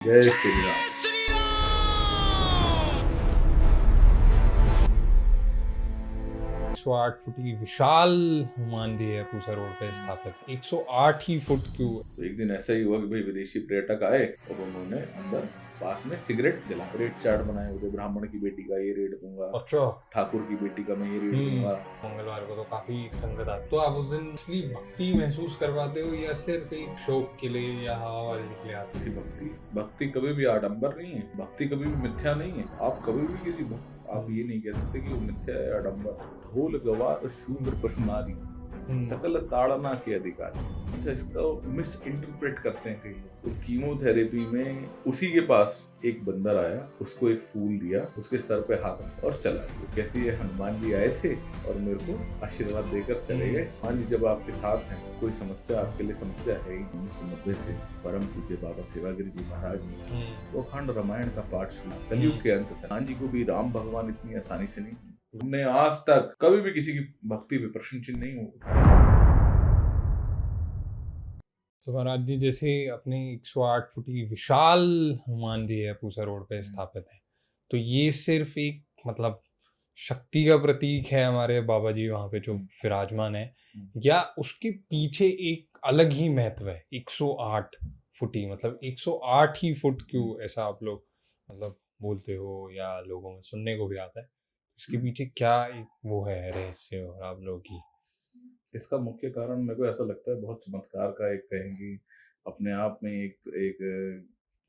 जय श्री राम। 108 फुटी विशाल हनुमान जी है पूसा रोड पे स्थापित। 108 ही फुट क्यों? तो एक दिन ऐसा ही हुआ कि भाई विदेशी पर्यटक आए और उन्होंने अंदर पास में सिगरेट जला रेट चार्ट बनाए हुए थे। ब्राह्मण की बेटी का ये रेट दूंगा, अच्छा, ठाकुर की बेटी का मैं ये रेट दूंगा। मंगलवार को तो काफी संगत आती। तो आप उस दिन असली भक्ति महसूस करवाते हो या सिर्फ एक शौक के लिए या हवाबाजी के लिए आते थी भक्ति। भक्ति कभी भी आडंबर नहीं है, भक्ति कभी भी मिथ्या नहीं है। आप कभी भी किसी आप ये नहीं कह सकते कि वो मिथ्या है, आडंबर। ढोल गवार शूद्र पशु नारी सकल ताड़ना के अधिकारी। अच्छा, इसका मिस इंटरप्रेट करते हैं कई लोग। तो कीमोथेरेपी में उसी के पास एक बंदर आया, उसको एक फूल दिया, उसके सर पे हाथ रखा और चला। वो कहती है हनुमान जी आए थे और मेरे को आशीर्वाद देकर चले गए। हनुमान जी जब आपके साथ हैं, कोई समस्या आपके लिए समस्या है ही। 1990 से परम पूज्य बाबा सेवागिरी जी महाराज ने वो अखंड रामायण का पाठ सुना। कलयुग के अंत तक हनुमान जी को भी राम भगवान इतनी आसानी से नहीं, हमने आज तक कभी भी किसी की भक्ति पे प्रश्न चिन्ह नहीं उठाया। तो महाराज जी जैसे अपने 108 फुटी विशाल हनुमान जी है पूसा रोड पे स्थापित है, तो ये सिर्फ एक मतलब शक्ति का प्रतीक है हमारे बाबा जी वहाँ पे जो विराजमान है, या उसके पीछे एक अलग ही महत्व है? 108 फुटी मतलब 108 ही फुट क्यों ऐसा आप लोग मतलब बोलते हो या लोगों में सुनने को भी आता है? इसके पीछे क्या एक वो है रहस्य और आप लोगों की? इसका मुख्य कारण मेरे को ऐसा लगता है बहुत चमत्कार का, एक कहेंगे अपने आप में एक एक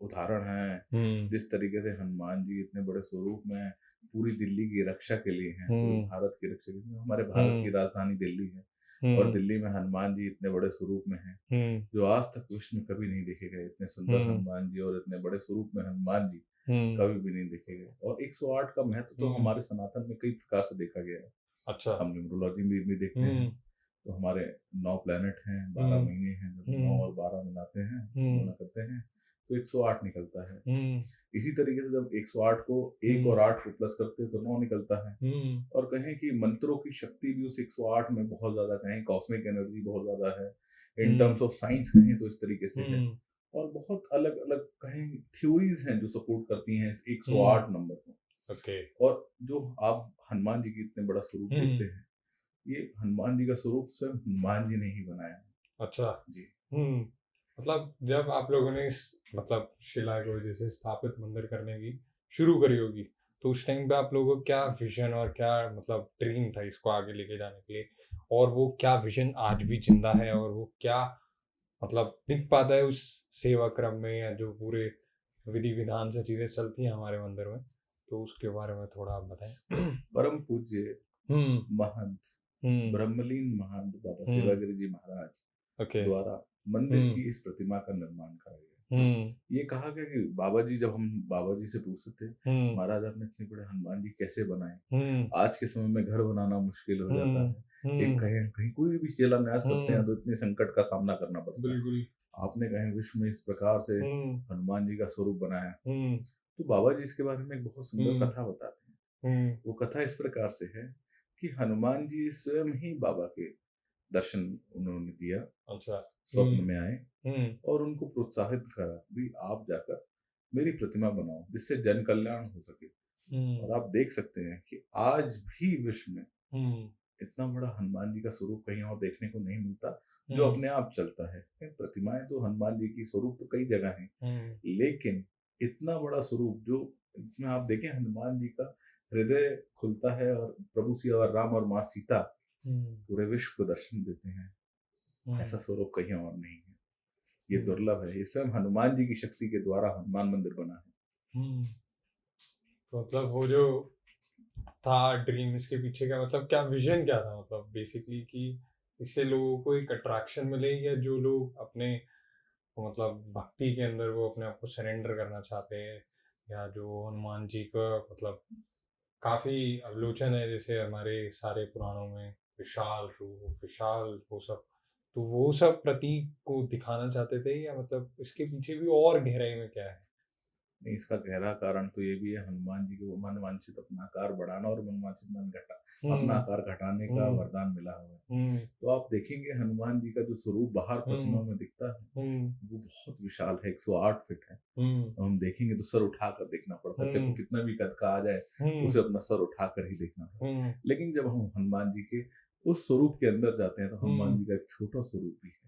उदाहरण है। जिस तरीके से हनुमान जी इतने बड़े स्वरूप में पूरी दिल्ली की रक्षा के लिए हैं, पूरे भारत की रक्षा के लिए। हमारे भारत की राजधानी दिल्ली है और दिल्ली में हनुमान जी इतने बड़े स्वरूप में हैं जो आज तक विश्व में कभी नहीं देखे गए। इतने सुंदर हनुमान जी और इतने बड़े स्वरूप में हनुमान जी कभी भी नहीं देखे गए। और 108 का महत्व तो हमारे सनातन में कई प्रकार से देखा गया है। अच्छा। हम न्यूमरोलॉजी में भी देखते हैं। तो हमारे 9 प्लैनेट हैं, 12 महीने हैं, जब 9 और 12 मिलाते हैं, गुणा करते हैं तो 108 निकलता है। इसी तरीके से जब 108 को 1 और 8 को प्लस करते हैं तो 9 निकलता है। और कहें कि मंत्रों की शक्ति भी उस 108 में बहुत ज्यादा, कहें कॉस्मिक एनर्जी बहुत ज्यादा है। इन टर्म्स ऑफ साइंस कहें तो इस तरीके से है। और बहुत अलग अलग कहें थ्योरीज हैं जो सपोर्ट करती हैं इस 108 नंबर को। ओके। और जो आप हनुमान जी की इतने बड़ा स्वरूप देखते हैं, ये हनुमान जी का स्वरूप स्वयं हनुमान जी ने ही बनाया है। अच्छा जी। मतलब जब आप लोगों ने इस मतलब शिला को जैसे स्थापित मंदिर करने की शुरू करी होगी, तो उस टाइम पे आप लोगों को क्या विजन और क्या मतलब ड्रीम था इसको आगे लेके जाने के लिए, और वो क्या विजन आज भी जिंदा है और वो क्या मतलब दिख पाता है उस सेवा क्रम में या जो पूरे विधि विधान से चीजें चलती हैं हमारे मंदिर में, तो उसके बारे में थोड़ा आप बताएं। परम पूज्य महंत हम्म। ब्रह्मलीन महंत बाबा सेवागिरी जी महाराज ओके। द्वारा मंदिर की इस प्रतिमा का निर्माण करा गया। ये कहा गया कि बाबा जी, जब हम बाबा जी से पूछते थे महाराज आपने इतने बड़े हनुमान जी कैसे बनाए, आज के समय में घर बनाना मुश्किल हो जाता है। एक कहीं कहीं कोई भी शिलान्यास करते हैं तो इतने संकट का सामना करना पड़ता है। बिल्कुल। आपने कहीं विश्व में इस प्रकार से हनुमान जी का स्वरूप बनाया। तो बाबा जी इसके बारे में एक बहुत सुंदर कथा बताते हैं। वो कथा इस प्रकार से है कि हनुमान जी स्वयं ही बाबा के दर्शन उन्होंने दिया। अच्छा। स्वप्न में आए और उनको प्रोत्साहित करा भी आप जाकर मेरी प्रतिमा बनाओ जिससे जन कल्याण हो सके। और आप देख सकते हैं कि आज भी विश्व में इतना बड़ा हनुमान जी का स्वरूप कहीं और देखने को नहीं मिलता जो अपने आप चलता है। प्रतिमाएं तो हनुमान जी की स्वरूप तो कई जगह हैं, लेकिन इतना बड़ा स्वरूप जो इसमें आप देखें हनुमान जी का हृदय खुलता है और प्रभु श्री और राम और माँ सीता पूरे विश्व को दर्शन देते हैं, ऐसा स्वरूप कहीं और नहीं है। ये दुर्लभ है। ये स्वयं हनुमान जी की शक्ति के द्वारा हनुमान मंदिर बना है। तो मतलब वो जो था ड्रीम, इसके पीछे का मतलब क्या विजन क्या था, मतलब बेसिकली कि इससे लोगों को एक अट्रैक्शन मिले या जो लोग अपने मतलब भक्ति के अंदर वो अपने आप को सरेंडर करना चाहते हैं, या जो हनुमान जी का मतलब काफी अवलोचन है जैसे हमारे सारे पुराणों में, विशाल रूप विशाल वो सब, तो वो सब प्रतीक को दिखाना चाहते थे, या मतलब इसके पीछे भी और गहराई में क्या है? नहीं, इसका गहरा कारण तो ये भी है, हनुमान जी को मनवांछित अपना आकार बढ़ाना और मनवांछित अपना आकार घटाने का वरदान मिला हुआ है। तो आप देखेंगे हनुमान जी का जो स्वरूप बाहर प्रतिमा में दिखता है वो बहुत विशाल है, 108 फीट है। तो हम देखेंगे तो सर उठाकर देखना पड़ता है, चाहे वो कितना भी कद का आ जाए उसे अपना सर उठाकर ही देखना पड़ता है। लेकिन जब हम हनुमान जी के उस स्वरूप के अंदर जाते हैं तो हनुमान जी का एक छोटा स्वरूप भी है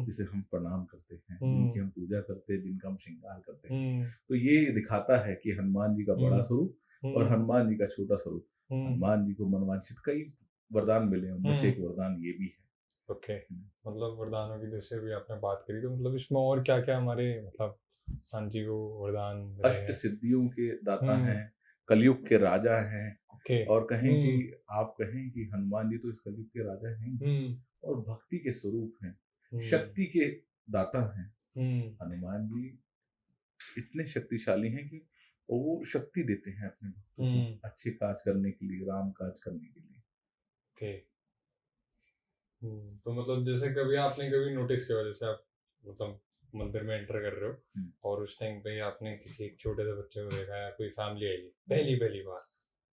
जिसे हम प्रणाम करते हैं, जिनकी हम पूजा करते हैं, जिनका हम श्रृंगार करते हैं। तो ये दिखाता है कि हनुमान जी का बड़ा स्वरूप और हनुमान जी का छोटा स्वरूप। हनुमान जी को मनवांछित कई वरदान मिले, उनमें से एक वरदान ये भी है। ओके, मतलब वरदानों की जैसे भी आपने बात करी, तो मतलब इसमें और क्या क्या हमारे मतलब हनुमान जी को वरदान मिले अष्ट हैं? सिद्धियों के दाता हैं, कलयुग के राजा हैं। ओके। और कहें कि आप कहें कि हनुमान जी तो इस कलयुग के राजा हैं और भक्ति के स्वरूप हैं, शक्ति के दाता हैं। हनुमान जी इतने शक्तिशाली हैं कि वो शक्ति देते हैं अपने भक्तों को अच्छे काज करने के लिए, राम काज करने के लिए। ओके। तो मतलब जैसे कभी आपने कभी नोटिस किया, जैसे आप मतलब मंदिर में एंटर कर रहे हो और उस टाइम पे आपने किसी एक छोटे से बच्चे को देखा या कोई फैमिली आई है पहली पहली बार,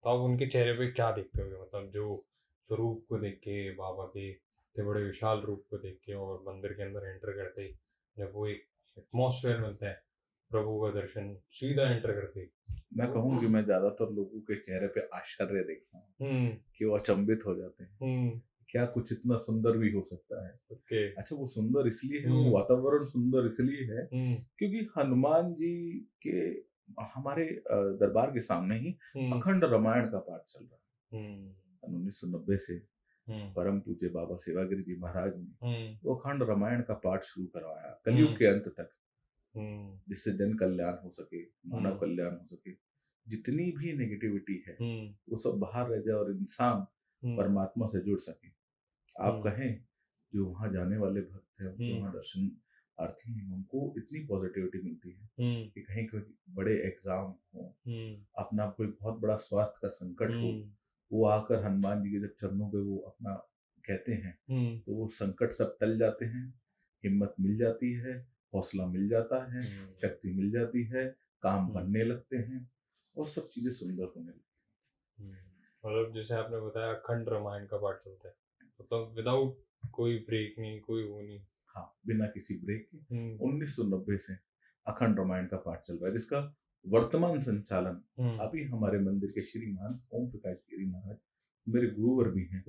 तो आप उनके चेहरे पे क्या देखते होगे? मतलब जो स्वरूप को देख के, बाबा के इतने बड़े विशाल रूप को देख के और मंदिर के अंदर एंटर करते ही जब वो एक एटमॉस्फेयर मिलता है प्रभु का दर्शन सीधा एंटर करते ही, मैं कहूँ कि मैं ज्यादातर लोगों के चेहरे पे आश्चर्य देखता हूँ कि वो अचंभित हो जाते हैं, क्या कुछ इतना सुंदर भी हो सकता है। ओके। अच्छा, वो सुंदर इसलिए है, वो वातावरण सुंदर इसलिए है क्योंकि हनुमान जी के हमारे दरबार के सामने ही अखंड रामायण का पाठ चल रहा है। 1990 से परम पूज्य बाबा सेवागिरी जी महाराज ने वो अखंड रामायण का पाठ शुरू करवाया कलयुग के अंत तक, जिससे जन कल्याण हो सके, मानव कल्याण हो सके, जितनी भी नेगेटिविटी है वो सब बाहर रह जाए और इंसान परमात्मा से जुड़ सके। आप कहें जो वहाँ जाने वाले भक्त हैं, जो वहाँ दर्शनार्थी हैं, उनको इतनी पॉजिटिविटी मिलती है कि कहीं कोई बड़े एग्जाम हो, अपना कोई बहुत बड़ा स्वास्थ्य का संकट हो, वो आकर हनुमान जी के जब चरणों पे वो अपना कहते हैं तो वो संकट सब टल जाते हैं, हिम्मत मिल जाती है, हौसला मिल जाता है, शक्ति मिल जाती है, काम बनने लगते हैं और सब चीजें सुंदर होने लगती हैं। मतलब जैसे आपने बताया अखंड रामायण का पाठ चलता है, मतलब विदाउट कोई ब्रेक नहीं, कोई वो नहीं। हाँ, बिना किसी ब्रेक के 1990 से अखंड रामायण का पाठ चल रहा है, जिसका वर्तमान संचालन अभी हमारे मंदिर के श्री महंत ओम प्रकाश गिरी महाराज मेरे गुरुवर भी हैं।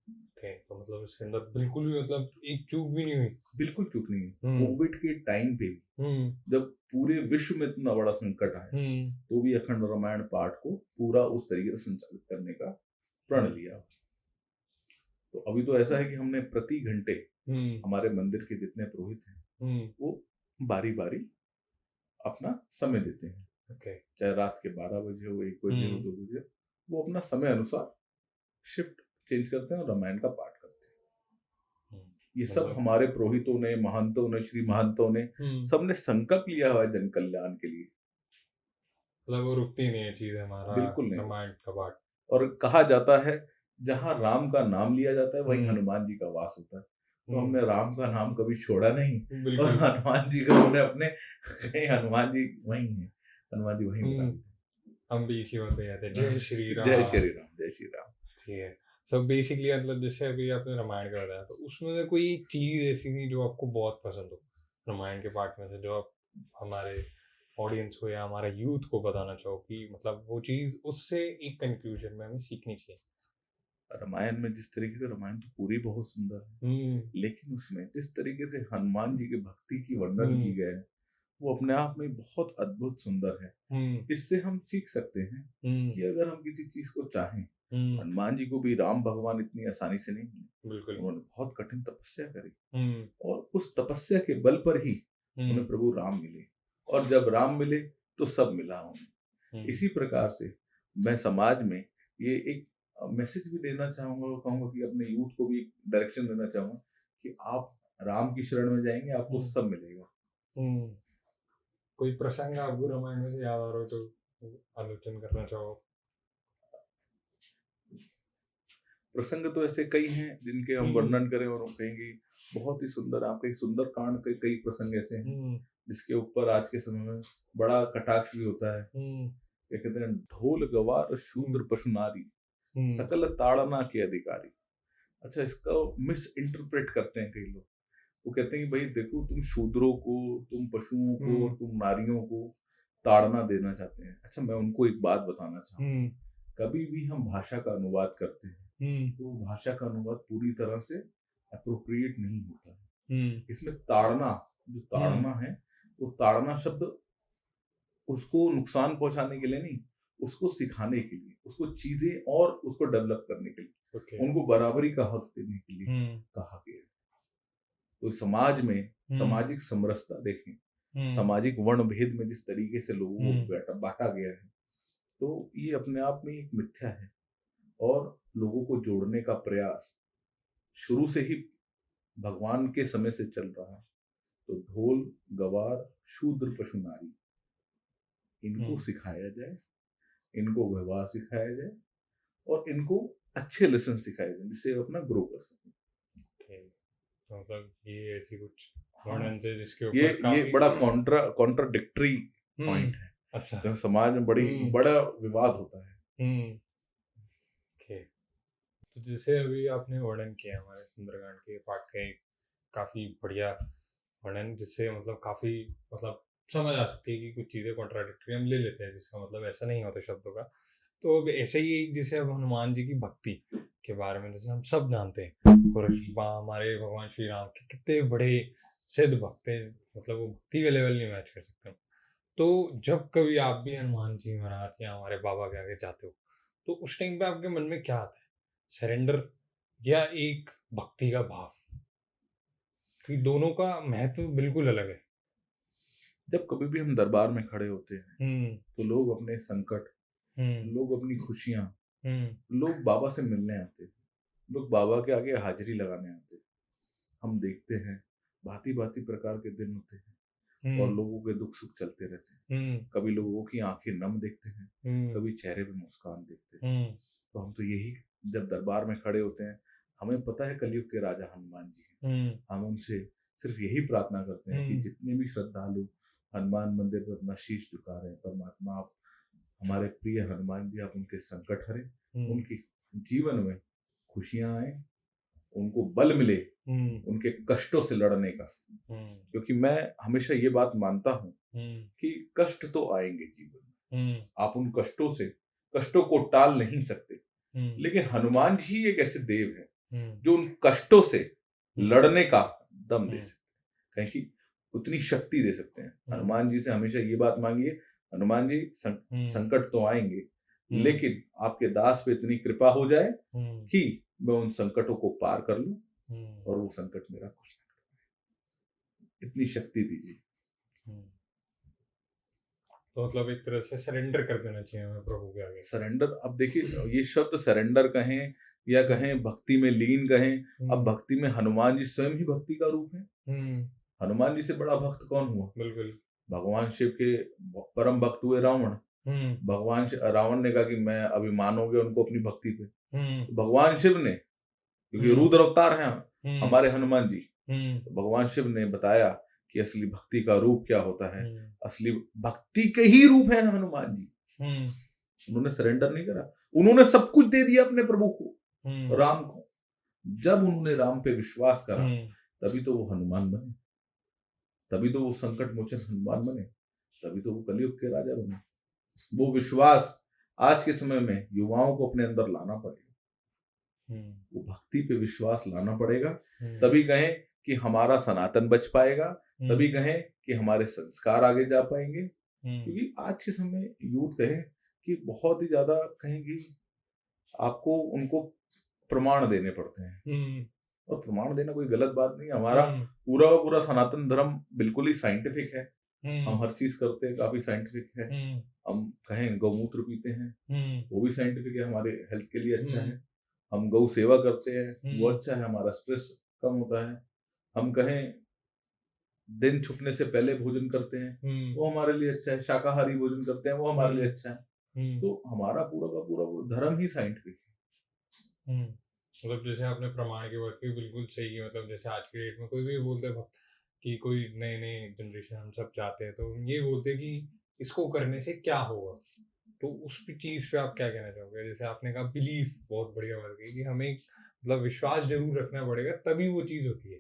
ओके, तो मतलब इसके अंदर बिल्कुल भी मतलब एक चूक भी नहीं हुई? बिल्कुल चूक नहीं हुई। कोविड के टाइम पे भी जब पूरे विश्व में इतना बड़ा संकट आया तो भी अखंड रामायण पाठ को पूरा उस तरीके से संचालित करने का प्रण लिया। तो अभी तो ऐसा है कि हमने प्रति घंटे हमारे मंदिर के जितने पुरोहित हैं वो बारी बारी अपना समय देते हैं। चाहे रात के 12 बजे हो, 1 बजे हो, 2 बजे, वो अपना समय अनुसार शिफ्ट चेंज करते हैं और रामायण का पाठ करते हैं। ये सब हमारे पुरोहितों ने, महंतों ने, श्री महंतों ने सबने संकल्प लिया हुआ है जन कल्याण के लिए। मतलब वो रुकती नहीं है चीज हमारा, बिल्कुल नहीं। रामायण का पाठ। और कहा जाता है जहाँ राम का नाम लिया जाता है वहीं हनुमान जी का वास होता है, तो हमने राम का नाम कभी छोड़ा नहीं और हनुमान जी का हमने अपने हनुमान जी वहीं है, हनुमान जी वहीं विराजित है। हम भी इसी बात पे जाते हैं, जय श्री राम। जय श्री राम, जय श्री राम। ठीक है। सो बेसिकली मतलब जैसे अभी आपने रामायण का बताया, तो उसमें से कोई एक चीज ऐसी थी जो आपको बहुत पसंद हो रामायण के पाठ में से, जो आप हमारे ऑडियंस को या हमारे यूथ को बताना चाहो कि मतलब वो चीज उससे एक कंक्लूजन में हमें सीखनी चाहिए? रामायण में जिस तरीके से, रामायण तो पूरी बहुत सुंदर है, लेकिन उसमें जिस तरीके से हनुमान जी की भक्ति की वर्णन की गई है वो अपने आप में बहुत अद्भुत सुंदर है। इससे हम सीख सकते हैं कि अगर हम किसी चीज को चाहें, हनुमान जी को भी राम भगवान इतनी आसानी से नहीं मिले, उन्होंने बहुत कठिन तपस्या करी और उस तपस्या के बल पर ही उन्हें प्रभु राम मिले, और जब राम मिले तो सब मिला उन्हें। इसी प्रकार से मैं समाज में ये एक मैसेज भी देना चाहूंगा और कहूंगा कि अपने यूथ को भी डायरेक्शन देना चाहूंगा कि आप राम की शरण में जाएंगे, आपको सब मिलेगा। कोई प्रसंग आपको रामायण में से याद आ रहा हो तो आलोचन करना चाहो? प्रसंग तो ऐसे कई हैं जिनके हम वर्णन करें और कहेंगे बहुत ही सुंदर, आपके सुंदर कांड के कई प्रसंग ऐसे हैं जिसके ऊपर आज के समय में बड़ा कटाक्ष भी होता है। क्या कहते हैं, ढोल गवार शूद्र पशु नारी, सकल ताड़ना के अधिकारी। अच्छा, इसका मिस इंटरप्रेट करते हैं कई लोग। वो कहते हैं कि भाई देखो, तुम शूद्रों को, तुम पशुओं को, तुम नारियों को ताड़ना देना चाहते हैं। अच्छा, मैं उनको एक बात बताना चाहूंगा, कभी भी हम भाषा का अनुवाद करते हैं तो भाषा का अनुवाद पूरी तरह से अप्रोप्रिएट नहीं होता है। इसमें ताड़ना, जो ताड़ना है, वो ताड़ना शब्द उसको नुकसान पहुंचाने के लिए नहीं, उसको सिखाने के लिए, उसको चीजें और उसको डेवलप करने के लिए, उनको बराबरी का हक देने के लिए कहा गया है। तो समाज में सामाजिक समरसता देखें, सामाजिक वर्ण भेद में जिस तरीके से लोगों को बांटा गया है, तो ये अपने आप में एक मिथ्या है। और लोगों को जोड़ने का प्रयास शुरू से ही भगवान के समय से चल रहा है। तो ढोल गवार शूद्र पशु नारी, इनको सिखाया जाए, इनको व्यवहार सिखाया जाए और इनको अच्छे लेसन सिखाए जाए जिससे अपना ग्रो कर सकें। तो मतलब ये ऐसी कुछ वर्णन से जिसके ऊपर ये बड़ा कॉन्ट्राडिक्टरी पॉइंट है। अच्छा, तो समाज में बड़ा विवाद होता है। तो जैसे अभी आपने वर्णन किया हमारे सुंदरकांड के पाठ का, एक काफी बढ़िया वर्णन, जिससे मतलब काफी मतलब समझ आ सकती है कि कुछ चीजें कॉन्ट्राडिक्टरी हम ले लेते हैं, जिसका मतलब ऐसा नहीं होता शब्दों का। तो अब ऐसे ही जैसे अब हनुमान जी की भक्ति के बारे में जैसे हम सब जानते हैं, और हमारे भगवान श्री राम के कितने बड़े सिद्ध भक्त हैं, मतलब वो भक्ति का लेवल नहीं मैच कर सकते। तो जब कभी आप भी हनुमान जी महाराज या हमारे बाबा के आगे जाते हो, तो उस टाइम पे आपके मन में क्या आता है? सरेंडर या एक भक्ति का भाव? कि दोनों का महत्व बिल्कुल अलग है। जब कभी भी हम दरबार में खड़े होते हैं तो लोग अपने संकट, लोग अपनी खुशियां, लोग बाबा से मिलने आते हैं, लोग बाबा के आगे हाजिरी लगाने आते हैं। हम देखते हैं भांति भांति प्रकार के दिन होते हैं और लोगों के दुख सुख चलते रहते हैं। कभी लोगों की आंखें नम देखते हैं, कभी चेहरे पे मुस्कान देखते हैं। तो हम तो यही, जब दरबार में खड़े होते हैं, हमें पता है कलयुग के राजा हनुमान जी हैं, हम उनसे सिर्फ यही प्रार्थना करते हैं कि जितने भी श्रद्धालु हनुमान मंदिर पर अपना शीश झुका रहे हैं, परमात्मा आप, हमारे प्रिय हनुमान जी, आप उनके संकट हरें, उनके जीवन में खुशियां आए, उनको बल मिले उनके कष्टों से लड़ने का। क्योंकि मैं हमेशा ये बात मानता हूँ कि कष्ट तो आएंगे जीवन में, आप उन कष्टों को टाल नहीं सकते, लेकिन हनुमान जी एक ऐसे देव हैं जो उन कष्टों से लड़ने का दम दे सकते हैं, कहीं की उतनी शक्ति दे सकते हैं। हनुमान जी से हमेशा ये बात मांगिए, हनुमान जी संकट तो आएंगे, लेकिन आपके दास पे इतनी कृपा हो जाए कि मैं उन संकटों को पार कर लूं और वो संकट मेरा कुछ न करे, इतनी शक्ति दीजिए। तो मतलब एक तरह से सरेंडर कर देना चाहिए हमें प्रभु के आगे। सरेंडर, अब देखिए, ये शब्द सरेंडर कहें या कहें भक्ति में लीन कहें, अब भक्ति में हनुमान जी स्वयं ही भक्ति का रूप है। हनुमान जी से बड़ा भक्त कौन हुआ? बिल्कुल, भगवान शिव के परम भक्त हुए रावण। भगवान रावण ने कहा कि मैं अभी मानोगे उनको अपनी भक्ति पे, तो भगवान शिव ने, क्योंकि रुद्र अवतार हैं हमारे हनुमान जी, तो भगवान शिव ने बताया कि असली भक्ति का रूप क्या होता है, असली भक्ति के ही रूप है हनुमान जी। उन्होंने सरेंडर नहीं करा, उन्होंने सब कुछ दे दिया अपने प्रभु को, राम को। जब उन्होंने राम पे विश्वास करा तभी तो वो हनुमान बने, तभी तो वो संकट मोचन हनुमान बने, तभी तो वो कलयुग के राजा बने। वो विश्वास आज के समय में युवाओं को अपने अंदर लाना पड़ेगा, वो भक्ति पे विश्वास लाना पड़ेगा, तभी कहें कि हमारा सनातन बच पाएगा, तभी कहें कि हमारे संस्कार आगे जा पाएंगे। क्योंकि आज के समय यूथ कहें कि बहुत ही ज्यादा कहें कि आपको उनको प्रमाण देने पड़ते हैं, और प्रमाण देना कोई गलत बात नहीं है। हमारा पूरा का पूरा सनातन धर्म बिल्कुल ही साइंटिफिक है, हम हर चीज करते हैं काफी साइंटिफिक है। हम कहें गौमूत्र पीते हैं, वो भी साइंटिफिक है, हमारे हेल्थ के लिए अच्छा है। हम गौ सेवा करते हैं, वो अच्छा है, हमारा स्ट्रेस कम होता है। हम कहें दिन छुपने से पहले भोजन करते हैं, वो हमारे लिए अच्छा है। शाकाहारी भोजन करते हैं, वो हमारे लिए अच्छा है। तो हमारा पूरा का पूरा धर्म ही साइंटिफिक है। मतलब जैसे आपने प्रमाण की बात की, बिल्कुल सही है। मतलब जैसे आज के डेट में कोई भी बोलते हैं भक्त कि कोई नए नए जनरेशन हम सब चाहते हैं, तो ये बोलते हैं कि इसको करने से क्या होगा। तो उस चीज़ पे आप क्या कहना चाहोगे? जैसे आपने कहा बिलीफ, बहुत बढ़िया बात कही कि हमें मतलब विश्वास जरूर रखना पड़ेगा, तभी वो चीज़ होती है।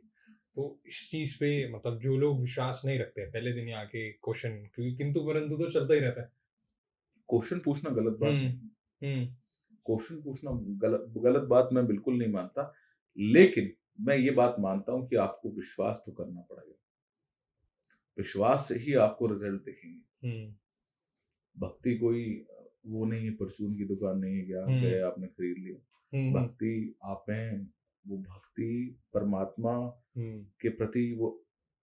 तो इस चीज़ पे मतलब जो लोग विश्वास नहीं रखते हैं, पहले दिन ही आके क्वेश्चन, क्योंकि किंतु परंतु तो चलता ही रहता है। क्वेश्चन पूछना गलत बात हम्म। नहीं। हम्म। क्वेश्चन पूछना गलत गलत बात मैं बिल्कुल नहीं मानता, लेकिन मैं ये बात मानता हूँ कि आपको विश्वास तो करना पड़ेगा। विश्वास से ही आपको रिजल्ट दिखेंगे। हम्म। भक्ति कोई वो नहीं है, परचून की दुकान नहीं है कि आप हम्म। गए आपने खरीद लिया। हम्म। भक्ति आप में वो भक्ति परमात्मा हम्म। के प्रति वो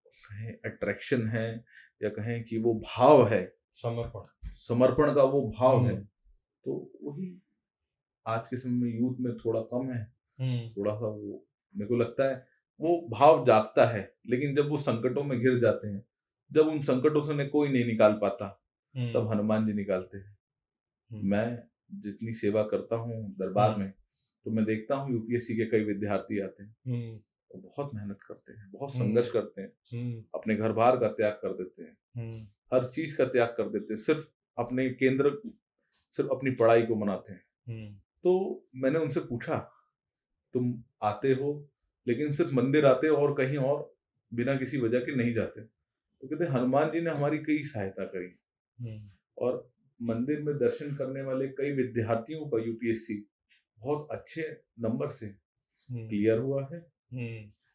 कहें अट्रैक्शन है, या कहें कि वो भाव है, समर्पण। समर्पण का वो भाव है। हम्म। तो वही आज के समय में यूथ में थोड़ा कम है। थोड़ा सा वो मेरे को लगता है वो भाव जागता है, लेकिन जब वो संकटों में घिर जाते हैं, जब उन संकटों से उन्हें कोई नहीं निकाल पाता, तब हनुमान जी निकालते हैं। मैं जितनी सेवा करता हूँ दरबार में, तो मैं देखता हूँ यूपीएससी के कई विद्यार्थी आते हैं, वो बहुत मेहनत करते हैं, बहुत संघर्ष करते हैं, अपने घर बार का त्याग कर देते हैं, हर चीज का त्याग कर देते हैं, सिर्फ अपने केंद्र, सिर्फ अपनी पढ़ाई को मनाते हैं। तो मैंने उनसे पूछा, तुम आते हो लेकिन सिर्फ मंदिर आते हो और कहीं और बिना किसी वजह के नहीं जाते? तो कहते हनुमान जी ने हमारी कई सहायता करी, और मंदिर में दर्शन करने वाले कई विद्यार्थियों का यूपीएससी बहुत अच्छे नंबर से क्लियर हुआ है,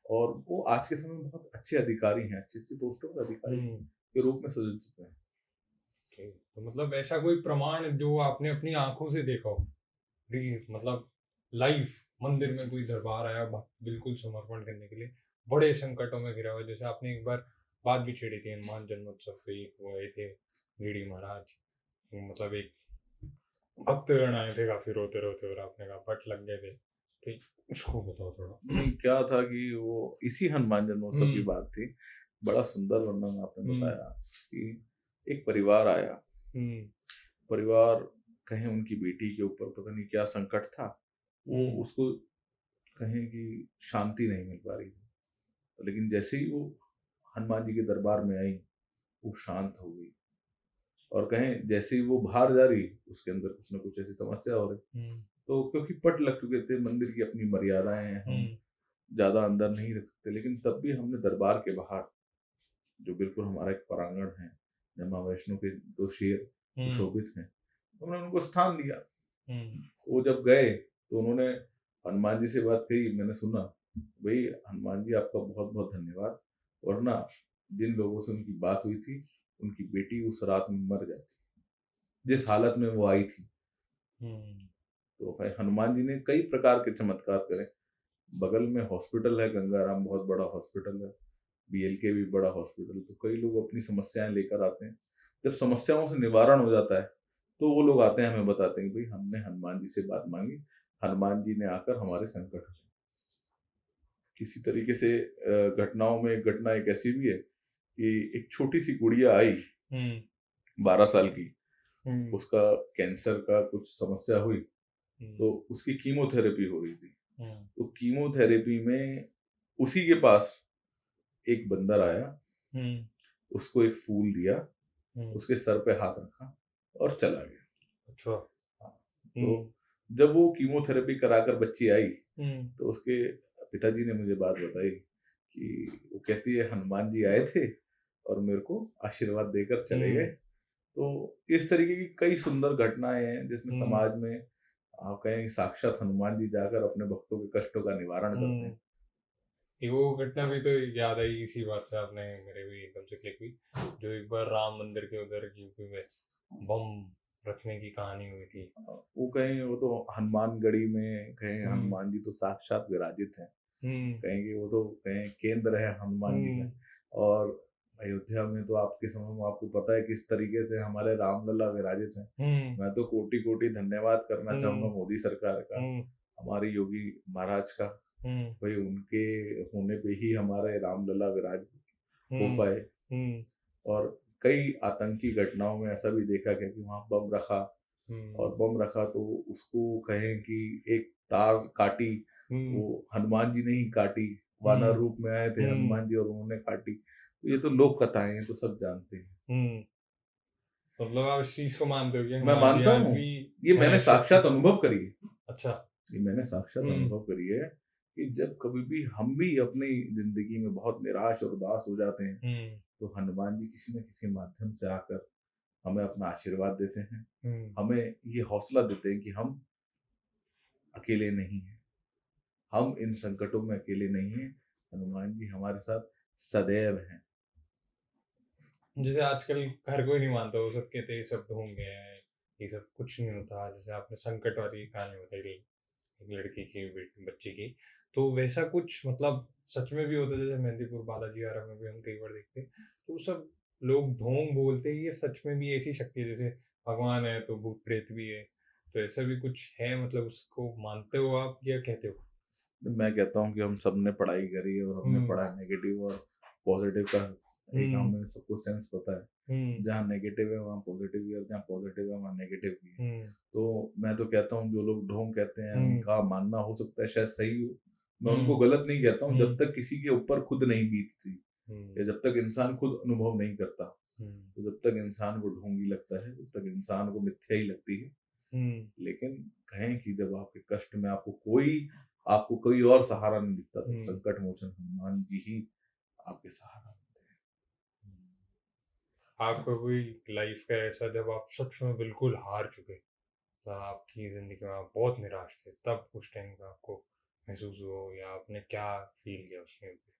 और वो आज के समय में बहुत अच्छे अधिकारी हैं, अच्छी अच्छी पोस्टों पर अधिकारी के रूप में सुसज्जित हैं। तो मतलब ऐसा कोई प्रमाण जो आपने अपनी आंखों से देखा हो, मतलब लाइव मंदिर में कोई दरबार आया बिल्कुल समर्पण करने के लिए, बड़े संकटों में घिरा हुआ, जैसे आपने एक बार बात भी छेड़ी थी हनुमान जन्मोत्सव पे, एक वो आए थे गिरी महाराज, मतलब एक भक्तगण आए थे काफी रोते रोते, और आपने कहा पट लग गए थे, तो उसको बताओ थोड़ा। नहीं, क्या था कि वो इसी हनुमान जन्मोत्सव की बात थी। बड़ा सुंदर वर्णन आपने बताया कि एक परिवार आया, परिवार कहें उनकी बेटी के ऊपर पता नहीं क्या संकट था, वो उसको कहें कि शांति नहीं मिल पा रही थी, लेकिन जैसे ही वो हनुमान जी के दरबार में आई, वो शांत हो गई, और कहें जैसे ही वो बाहर जा रही, उसके अंदर कुछ ना कुछ ऐसी समस्या हो रही। तो क्योंकि पट लग चुके थे, मंदिर की अपनी मर्यादाएं हैं, हम ज्यादा अंदर नहीं रख सकते, लेकिन तब भी हमने दरबार के बाहर, जो बिल्कुल हमारा एक प्रांगण है, जहाँ माँ वैष्णो के दो शेर सुशोभित हैं, हमने उनको स्थान दिया। वो जब गए तो उन्होंने हनुमान जी से बात कही, मैंने सुना, भाई हनुमान जी आपका बहुत बहुत धन्यवाद, वरना जिन लोगों से उनकी बात हुई थी, उनकी बेटी उस रात में मर जाती, जिस हालत में वो आई थी। तो भाई हनुमान जी ने कई प्रकार के चमत्कार करे। बगल में हॉस्पिटल है गंगाराम, बहुत बड़ा हॉस्पिटल है, बीएलके भी बड़ा हॉस्पिटल, तो कई लोग अपनी समस्याएं लेकर आते हैं। जब समस्याओं से निवारण हो जाता है, तो वो लोग आते हैं, हमें बताते हैं कि भाई हमने हनुमान जी से बात मांगी, हनुमान जी ने आकर हमारे संकट हरे। किसी तरीके से घटनाओं में एक घटना एक ऐसी भी है कि एक छोटी सी गुड़िया आई, 12 साल की, उसका कैंसर का कुछ समस्या हुई, तो उसकी कीमोथेरेपी हो रही थी। तो कीमोथेरेपी में उसी के पास एक बंदर आया, उसको एक फूल दिया, उसके सर पे हाथ रखा और चला गया। अच्छा। हाँ, तो जब वो कीमोथेरेपी कराकर बच्ची आई, तो उसके पिताजी ने मुझे बात बताई कि वो कहती है हनुमान जी आए थे और मेरे को आशीर्वाद देकर चले गए। तो इस तरीके की कई सुंदर घटनाएं हैं जिसमें समाज में आप कहें साक्षात हनुमान जी जाकर अपने भक्तों के कष्टों का निवारण करते हैं। वो घटना भी तो याद आई, इसी बात से आपने मेरे भी एकदम से क्लिक हुई, जो एक बार राम मंदिर के उधर यूपी में बम रखने की कहानी हुई थी। वो कहें वो तो हनुमानगढ़ी में कहें हनुमान जी तो साक्षात विराजित हैं, कहेंगे वो तो कहें केंद्र है हनुमान जी का। और अयोध्या में तो आपके समय में आपको पता है किस तरीके से हमारे रामलला विराजित हैं। मैं तो कोटि कोटि धन्यवाद करना चाहूंगा मोदी सरकार का, हमारे योगी महाराज का, भाई उनके होने पे ही हमारे रामलला विराज हो पाए। और कई आतंकी घटनाओं में ऐसा भी देखा गया कि वहां बम रखा, और बम रखा तो उसको कहें कि एक तार काटी वो हनुमान जी ने ही काटी, वानर रूप में आए थे हनुमान जी और उन्होंने काटी। तो ये तो लोक कथाएं हैं, तो सब जानते हैं। मतलब आप इस चीज को मानते हो कि मैं हनुमान जी मानता आज हूँ, भी ये मैंने हैं साक्षात शक्ति? अनुभव करी है। अच्छा। ये मैंने साक्षात अनुभव करी है कि जब कभी भी हम भी अपनी जिंदगी में बहुत निराश और उदास हो जाते हैं, तो हनुमान जी किसी न किसी माध्यम से आकर हमें अपना आशीर्वाद देते हैं, हमें ये हौसला देते हैं कि हम अकेले नहीं हैं, हम इन संकटों में अकेले नहीं हैं, हनुमान जी हमारे साथ सदैव हैं। जैसे आजकल हर कोई नहीं मानता, वो सब कहते हैं ये सब ढोंग हैं, ये सब कुछ नहीं होता। जैसे आपने संकट वाली कहानी बताई एक लड़की की, बच्ची की, तो वैसा कुछ मतलब सच में भी होता है? जैसे मेहंदीपुर बालाजी आरा में भी हम कई बार देखते हैं, तो वो सब लोग ढोंग बोलते हैं, ये सच में भी ऐसी शक्ति है? जैसे भगवान है तो भूत प्रेत भी है, तो ऐसा भी कुछ है? मतलब उसको मानते हो आप या कहते हो? मैं कहता हूँ कि हम सब ने पढ़ाई करी है और हमने पढ़ा नेगेटिव और पॉजिटिव का, एक हमें सबको सेंस पता है। जहाँ नेगेटिव है वहाँ पॉजिटिव भी है, और जहाँ पॉजिटिव है वहाँ नेगेटिव भी है। तो मैं तो कहता हूँ जो लोग ढोंग कहते हैं उनका मानना हो सकता है शायद सही हो, मैं उनको गलत नहीं कहता हूँ, जब तक किसी के ऊपर खुद नहीं बीतती या जब तक इंसान खुद अनुभव नहीं करता, तो जब तक इंसान को ढोंगी लगता है, तब तक इंसान को मिथ्या ही लगती है। लेकिन कहें कि जब आपके कष्ट में आपको कोई और सहारा नहीं दिखता, तो संकट मोचन हनुमान जी ही आपके सहारा होते हैं। आपका कोई लाइफ का ऐसा जब आप सच में बिल्कुल हार चुके, तो आपकी जिंदगी में आप बहुत निराश थे, तब उस टाइम पे आपको महसूस हो या आपने क्या फील किया उस टाइम पे?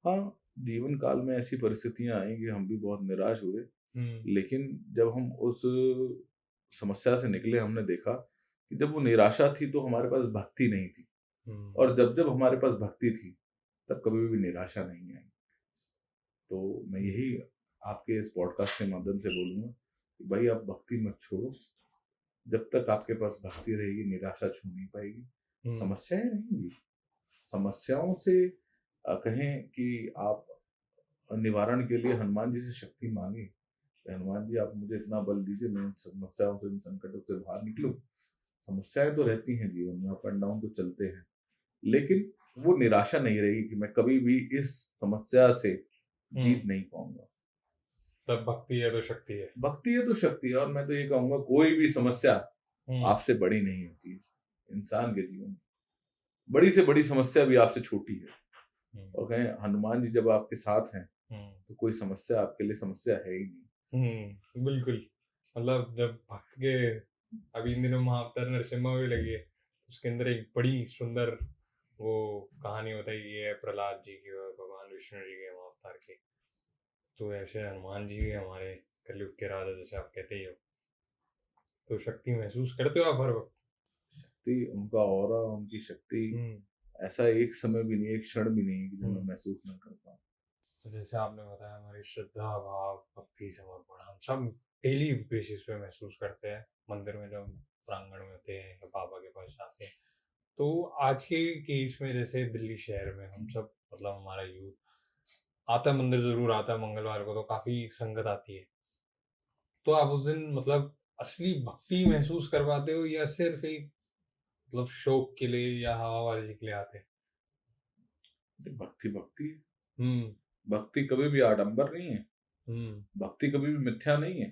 हाँ, जीवन काल में ऐसी परिस्थितियां आई कि हम भी बहुत निराश हुए, लेकिन जब हम उस समस्या से निकले, हमने देखा कि जब वो निराशा थी तो हमारे पास भक्ति नहीं थी, और जब जब हमारे पास भक्ति थी तब कभी भी निराशा नहीं आई। तो मैं यही आपके इस पॉडकास्ट के माध्यम से बोलूंगा कि भाई आप भक्ति मत छोड़ो, जब तक आपके पास भक्ति रहेगी निराशा छू नहीं पाएगी। समस्याएं रहेंगी, समस्याओं से कहें कि आप निवारण के लिए हनुमान जी से शक्ति मांगे, हनुमान जी आप मुझे इतना बल दीजिए, मैं इन समस्याओं से, इन संकटों से बाहर निकलूं। समस्याएं तो रहती हैं जीवन में, अप एंड डाउन तो चलते हैं, लेकिन वो निराशा नहीं रहेगी कि मैं कभी भी इस समस्या से जीत नहीं पाऊंगा। तब भक्ति है तो शक्ति है। भक्ति है तो शक्ति है, और मैं तो ये कहूंगा कोई भी समस्या आपसे बड़ी नहीं होती है। इंसान के जीवन में बड़ी से बड़ी समस्या भी आपसे छोटी है, और कहें हनुमान जी जब आपके साथ हैं तो कोई समस्या आपके लिए समस्या है ही नहीं। बिल्कुल। मतलब जब भक्त के अभी इन दिनों महाअवतार नरसिम्हा भी लगी है, उसके अंदर एक बड़ी सुंदर वो कहानी बताई गई है प्रहलाद जी की और भगवान विष्णु जी के महाअवतार की। तो ऐसे हनुमान जी भी हमारे कलयुग के राजा, जैसे आप कहते ही हो। तो शक्ति महसूस करते हो आप हर वक्त? शक्ति, उनका ऑरा, उनकी शक्ति ऐसा एक समय भी नहीं, एक क्षण भी नहीं कि जो मैं महसूस ना कर पाऊँ। तो जैसे आपने बताया हमारी श्रद्धा, भाव, भक्ति, समर्पण हम सब डेली बेसिस पे महसूस करते हैं मंदिर में जब प्रांगण में होते हैं या बाबा के पास जाते हैं। तो आज के केस में जैसे दिल्ली शहर में हम सब मतलब हमारा यूथ आता है, मंदिर जरूर आता है मंगलवार को, तो काफी संगत आती है। तो आप उस दिन मतलब असली भक्ति महसूस कर पाते हो या सिर्फ एक मतलब शौक के लिए या हवाबाजी के लिए आते हैं? भक्ति भक्ति हम्म। भक्ति कभी भी आडंबर नहीं है, भक्ति कभी भी मिथ्या नहीं है।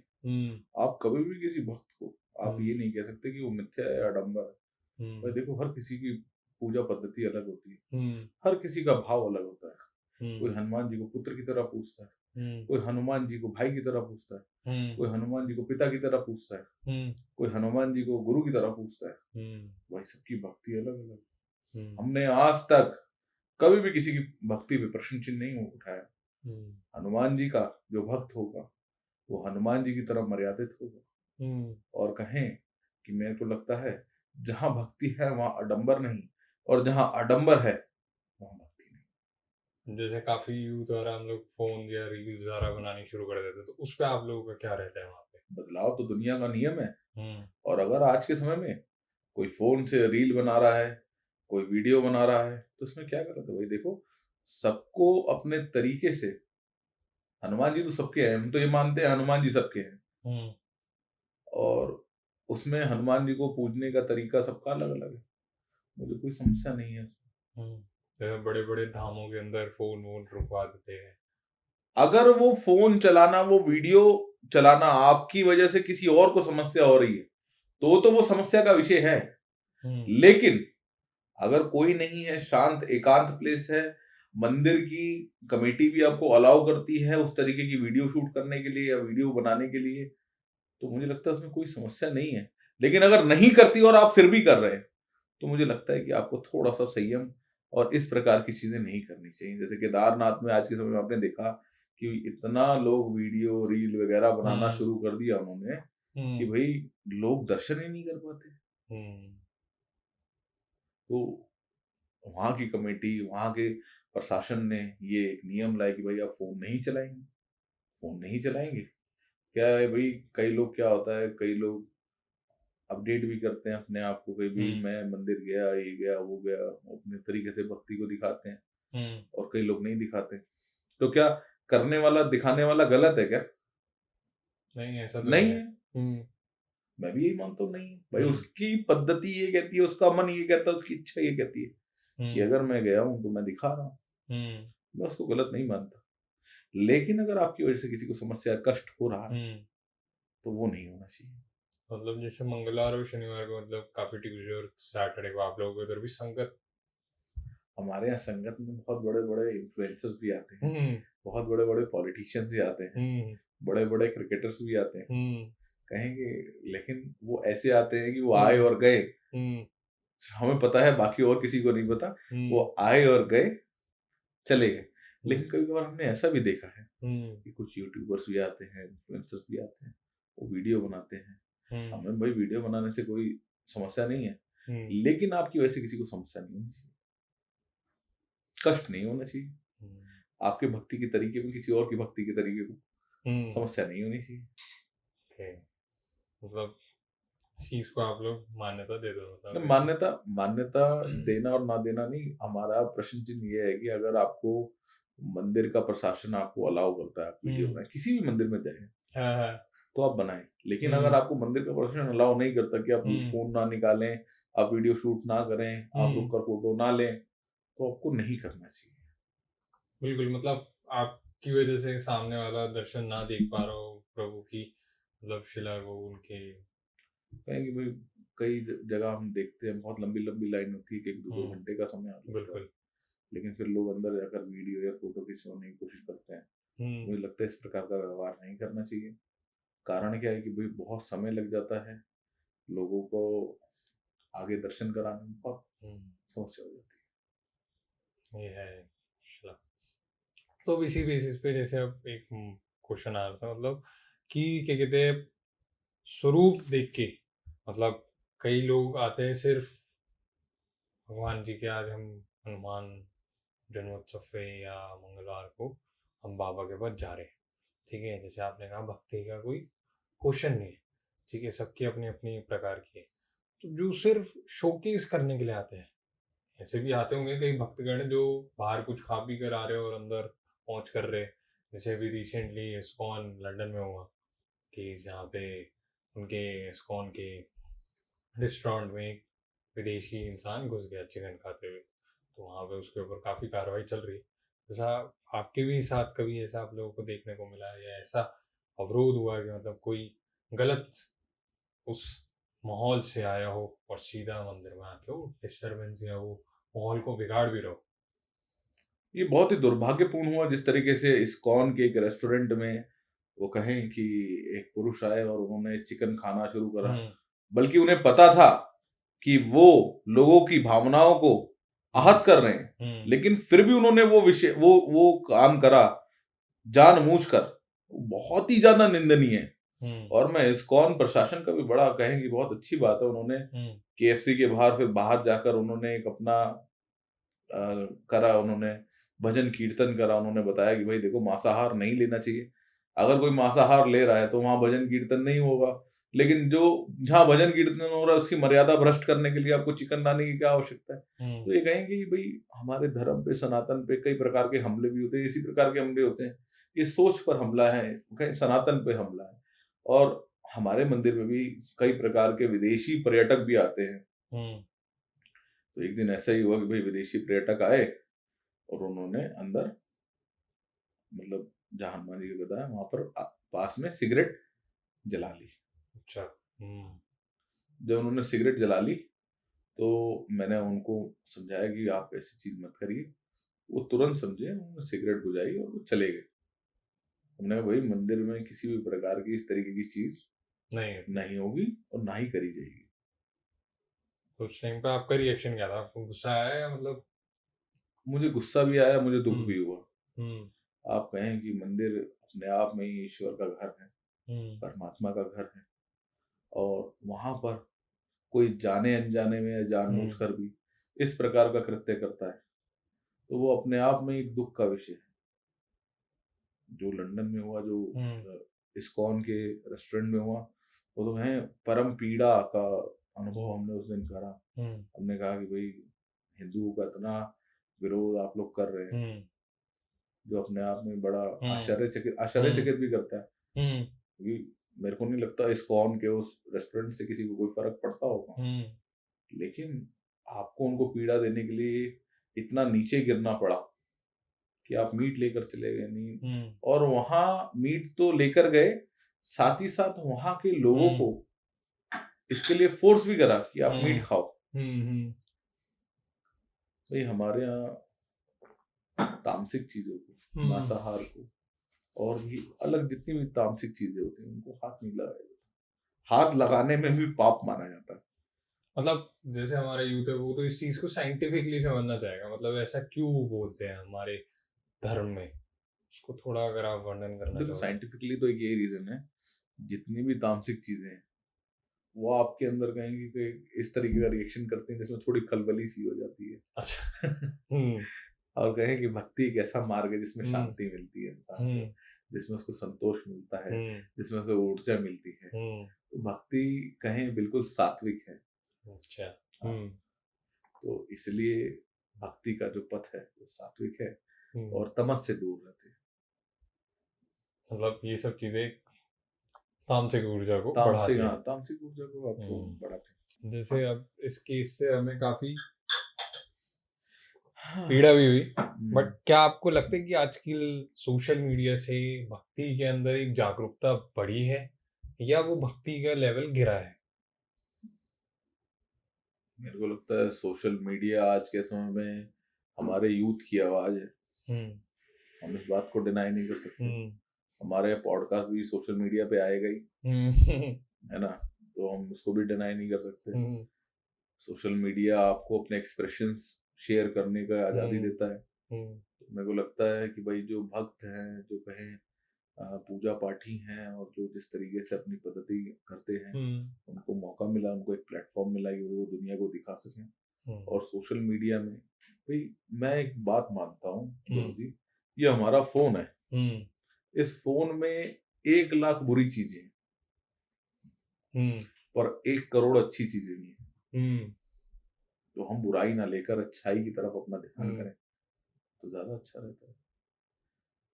आप कभी भी किसी भक्त को आप ये नहीं कह सकते कि वो मिथ्या है, आडंबर है। भाई देखो, हर किसी की पूजा पद्धति अलग होती है, हर किसी का भाव अलग होता है। कोई हनुमान जी को पुत्र की तरह पूछता है, कोई हनुमान जी को भाई की तरह पूछता है, कोई हनुमान जी को पिता की तरह पूछता है, कोई हनुमान जी को गुरु की तरह पूछता है। भाई सबकी भक्ति अलग अलग। हमने आज तक कभी भी किसी की भक्ति पे प्रश्न चिन्ह नहीं उठाया। हनुमान जी का जो भक्त होगा वो हनुमान जी की तरह मर्यादित होगा, और कहें कि मेरे को लगता है जहां भक्ति है वहां आडंबर नहीं, और जहां आडंबर है वहां भक्ति नहीं। जैसे काफी यूथ द्वारा हम लोग फोन या रील्स द्वारा बनानी शुरू कर देते, तो उस पे आप लोगों का क्या रहता है वहाँ पे? बदलाव तो दुनिया का नियम है, और अगर आज के समय में कोई फोन से रील बना रहा है, कोई वीडियो बना रहा है, तो उसमें क्या गलत है? भाई देखो, सबको अपने तरीके से, हनुमान जी तो सबके हैं, हम तो ये मानते हैं हनुमान जी सबके हैं, और उसमें हनुमान जी को पूजने का तरीका सबका अलग अलग है। मुझे कोई समस्या नहीं है उसमें। जैसे बड़े बड़े धामों के अंदर फोन वोन रुकवा देते हैं। अगर वो फोन चलाना, वो वीडियो चलाना आपकी वजह से किसी और को समस्या हो रही है तो वो समस्या का विषय है। लेकिन अगर कोई नहीं है, शांत एकांत प्लेस है, मंदिर की कमेटी भी आपको अलाउ करती है उस तरीके की वीडियो शूट करने के लिए या वीडियो बनाने के लिए, तो मुझे लगता है उसमें कोई समस्या नहीं है। लेकिन अगर नहीं करती और आप फिर भी कर रहे हैं तो मुझे लगता है कि आपको थोड़ा सा संयम और इस प्रकार की चीजें नहीं करनी चाहिए। जैसे केदारनाथ में आज के समय में आपने देखा कि इतना लोग वीडियो रील वगैरह बनाना शुरू कर दिया उन्होंने कि भाई लोग दर्शन ही नहीं कर पाते। तो वहां की कमेटी, वहां के प्रशासन ने ये एक नियम लाया कि भाई आप फोन नहीं चलाएंगे। फोन नहीं चलाएंगे क्या है भाई, कई लोग क्या होता है, कई लोग अपडेट भी करते हैं अपने आप को, कहीं भी मैं मंदिर गया, ये गया, वो गया, अपने तरीके से भक्ति को दिखाते हैं और कई लोग नहीं दिखाते। तो क्या करने वाला दिखाने वाला गलत है क्या? नहीं, ऐसा तो नहीं है। मैं भी यही मानता हूँ, नहीं भाई, उसकी पद्धति ये कहती है, उसका मन ये कहता है, उसकी इच्छा ये कहती है कि अगर मैं गया हूं तो मैं दिखा रहा हूँ, मैं उसको गलत नहीं मानता। लेकिन अगर आपकी वजह से किसी को समस्या कष्ट हो रहा है तो वो नहीं होना चाहिए। मतलब जैसे मंगलवार और शनिवार को, मतलब काफी ट्यूसडे और सैटरडे को आप लोगों के उधर भी संगत, हमारे यहाँ संगत में बहुत बड़े बड़े इन्फ्लुएंसर्स भी आते हैं, बहुत बड़े बड़े पॉलिटिशियंस भी आते हैं, बड़े बड़े क्रिकेटर्स भी आते हैं, कहेंगे, लेकिन वो ऐसे आते हैं कि वो आए और गए, हमें पता है, बाकी और किसी को नहीं पता, वो आए और गए, चले गए। लेकिन कभी कभार हमने ऐसा भी देखा है कि कुछ यूट्यूबर्स भी आते हैं, इन्फ्लुएंसर्स भी आते हैं, वो वीडियो बनाते हैं। हमें भाई वीडियो बनाने से कोई समस्या नहीं है, लेकिन आपकी वजह से किसी को समस्या नहीं होनी चाहिए, कष्ट नहीं होना चाहिए, आपके भक्ति के तरीके में किसी और की भक्ति के तरीके को समस्या नहीं होनी चाहिए। मतलब चीज को आप लोग मान्यता दे दो। मतलब मान्यता देना और ना देना नहीं, हमारा प्रश्न चिन्ह ये है कि अगर आपको मंदिर का प्रशासन आपको अलाउ करता है आप वीडियो बनाए, किसी भी मंदिर में जाए तो आप बनाएं। लेकिन अगर आपको मंदिर का प्रशासन अलाउ नहीं करता कि आप फोन ना निकालें, आप वीडियो शूट ना करें, आप रुक कर फोटो ना लें, तो आपको नहीं करना चाहिए। बिल्कुल, मतलब आपकी वजह से सामने वाला दर्शन ना देख पा रहा हो प्रभु की, मतलब शिला को उनके, कहेंगे भाई कई जगह हम देखते हैं बहुत लंबी लंबी लाइन होती है, 1-2 घंटे का समय आता है। बिल्कुल। लेकिन फिर लोग अंदर जाकर वीडियो या फोटो खिंचवाने की कोशिश करते हैं। मुझे लगता है इस प्रकार का व्यवहार नहीं करना चाहिए। कारण क्या है कि भाई बहुत समय लग जाता है, लोगों को आगे दर्शन कराने में बहुत समस्या हो जाती है। ये है। तो इसी बेसिस पे जैसे अब एक क्वेश्चन आ रहा था, मतलब कि क्या कहते हैं, स्वरूप देख के, मतलब कई लोग आते हैं सिर्फ भगवान जी के, आज हम हनुमान जन्मोत्सव पे या मंगलवार को हम बाबा के पास जा रहे हैं, ठीक है, जैसे आपने कहा भक्ति का कोई क्वेश्चन नहीं है, ठीक है, सबकी अपनी अपनी प्रकार की है। तो जो सिर्फ शोकेस करने के लिए आते हैं, ऐसे भी आते होंगे कई भक्तगण जो बाहर कुछ खा पी कर आ रहे हो और अंदर पहुंच कर रहे, जैसे अभी रिसेंटली इस्कॉन लंदन में हुआ कि जहाँ पे उनके इस्कॉन के रेस्टोरेंट में एक विदेशी इंसान घुस गया चिकन खाते हुए, तो वहाँ पे उसके ऊपर काफ़ी कार्रवाई चल रही है। जैसा आपके भी साथ कभी ऐसा आप लोगों को देखने को मिला है या ऐसा अवरोध हुआ कि मतलब कोई गलत उस माहौल से आया हो और सीधा मंदिर में आके वो डिस्टर्बेंस या वो माहौल को बिगाड़ भी रहो? ये बहुत ही दुर्भाग्यपूर्ण हुआ जिस तरीके से इस्कॉन के एक रेस्टोरेंट में वो कहें कि एक पुरुष आए और उन्होंने चिकन खाना शुरू करा, बल्कि उन्हें पता था कि वो लोगों की भावनाओं को आहत कर रहे हैं, लेकिन फिर भी उन्होंने वो काम करा जानबूझकर, बहुत ही ज्यादा निंदनीय है। और मैं इस्कॉन प्रशासन का भी बड़ा कहेंगे, बहुत अच्छी बात है, उन्होंने केएफसी के बाहर फिर बाहर जाकर उन्होंने एक अपना करा, उन्होंने भजन कीर्तन करा, उन्होंने बताया कि भाई देखो मांसाहार नहीं लेना चाहिए, अगर कोई मांसाहार ले रहा है तो वहां भजन कीर्तन नहीं होगा, लेकिन जो जहाँ भजन कीर्तन हो रहा है उसकी मर्यादा भ्रष्ट करने के लिए आपको चिकन लाने की क्या आवश्यकता है? तो ये कहेंगे कि भाई हमारे धर्म पे, सनातन पे कई प्रकार के हमले भी होते हैं, इसी प्रकार के हमले होते हैं, ये सोच पर हमला है, कहीं सनातन पे हमला है। और हमारे मंदिर में भी कई प्रकार के विदेशी पर्यटक भी आते हैं, तो एक दिन ऐसा ही हुआ कि भाई विदेशी पर्यटक आए और उन्होंने अंदर, मतलब जहाँ हनुमान जी को बताया वहां पर पास में सिगरेट जला ली। अच्छा। जब उन्होंने सिगरेट जला ली तो मैंने उनको समझाया कि आप ऐसी चीज मत करिए। वो तुरंत समझे, उन्होंने सिगरेट बुझाई और वो चले गए। हमने कहा भाई मंदिर में किसी भी प्रकार की इस तरीके की चीज नहीं होगी और ना ही करी जाएगी। तो उस टाइम पे आपका रिएक्शन क्या था? आपको गुस्सा आया या मतलब? मुझे गुस्सा भी आया, मुझे दुख भी हुआ। हम्म आप कहें कि मंदिर अपने आप में ही ईश्वर का घर है, परमात्मा का घर है, और वहां पर कोई जाने अनजाने में या जानबूझकर भी इस प्रकार का कृत्य करता है तो वो अपने आप में एक दुख का विषय है। जो लंदन में हुआ, जो इस्कॉन के रेस्टोरेंट में हुआ, वो तो है परम पीड़ा का अनुभव हमने उस दिन करा। हमने कहा कि भाई हिंदुओं का इतना विरोध आप लोग कर रहे हैं, जो अपने आप में बड़ा आश्चर्यचकित भी करता है। क्योंकि मेरे को नहीं लगता इस्कॉन के उस रेस्टोरेंट से किसी को कोई फर्क पड़ता होगा, लेकिन आपको उनको पीड़ा देने के लिए इतना नीचे गिरना पड़ा कि आप मीट लेकर चले गए नहीं। और वहां मीट तो लेकर गए, साथ ही साथ वहां के लोगों को इसके लिए फोर्स भी करा कि आप मीट खाओ। भाई हमारे यहाँ तामसिक चीजों को, मांसाहार को और भी अलग जितनी भी तामसिक चीजें होती हैं उनको हाथ नहीं लगाया जाता। हाथ लगाने में भी पाप माना जाता है। मतलब जैसे हमारा यूथ है वो तो इस चीज को साइंटिफिकली समझना चाहेगा, मतलब ऐसा क्यों बोलते हैं हमारे धर्म में, उसको थोड़ा अगर आप वर्णन करना देखो चाहो। साइंटिफिकली तो एक यही रीजन है, जितनी भी तामसिक चीजें हैं वो आपके अंदर कहेंगे कि इस तरीके का रिएक्शन करते हैं जिसमें थोड़ी खलबली सी हो जाती है। अच्छा। और कहें कि भक्ति एक ऐसा मार्ग है जिसमें शांति मिलती है इंसान को, जिसमें उसको संतोष मिलता है, जिसमें उसे ऊर्जा मिलती है। तो भक्ति कहें बिल्कुल सात्विक है। अच्छा। तो इसलिए भक्ति का जो पथ है वो सात्विक है और तमस से दूर रहते हैं। मतलब ये सब चीजें तामसिक ऊर्जा को बढ़ाती है। तामसिक ऊर्जा को आपको बढ़ाते हैं। जैसे अब इस केस से हमें काफी पीड़ा भी हुई, बट क्या आपको लगता है कि आजकल सोशल मीडिया से भक्ति के अंदर एक जागरूकता बढ़ी है या वो भक्ति का लेवल गिरा है? मेरे को लगता है सोशल मीडिया आज के समय में हमारे यूथ की आवाज है। हम इस बात को डिनाई नहीं कर सकते। हमारे पॉडकास्ट भी सोशल मीडिया पे आएगा ही, है ना, तो हम उसको भी डिनाई नहीं कर सकते। सोशल मीडिया आपको अपने एक्सप्रेशंस शेयर करने का आज़ादी देता है। तो मेरे को लगता है कि भाई जो भक्त हैं, जो कहें पूजा पाठी हैं और जो जिस तरीके से अपनी पद्धति करते हैं, उनको मौका मिला, उनको एक प्लेटफॉर्म मिला कि वो दुनिया को दिखा सकें। और सोशल मीडिया में भाई मैं एक बात मानता हूँ जी, ये हमारा फोन है, इस फोन में 1 लाख बुरी चीजें हैं पर 1 करोड़ अच्छी चीजें भी हैं। तो हम बुराई ना लेकर अच्छाई की तरफ अपना ध्यान करें तो ज्यादा अच्छा रहता है।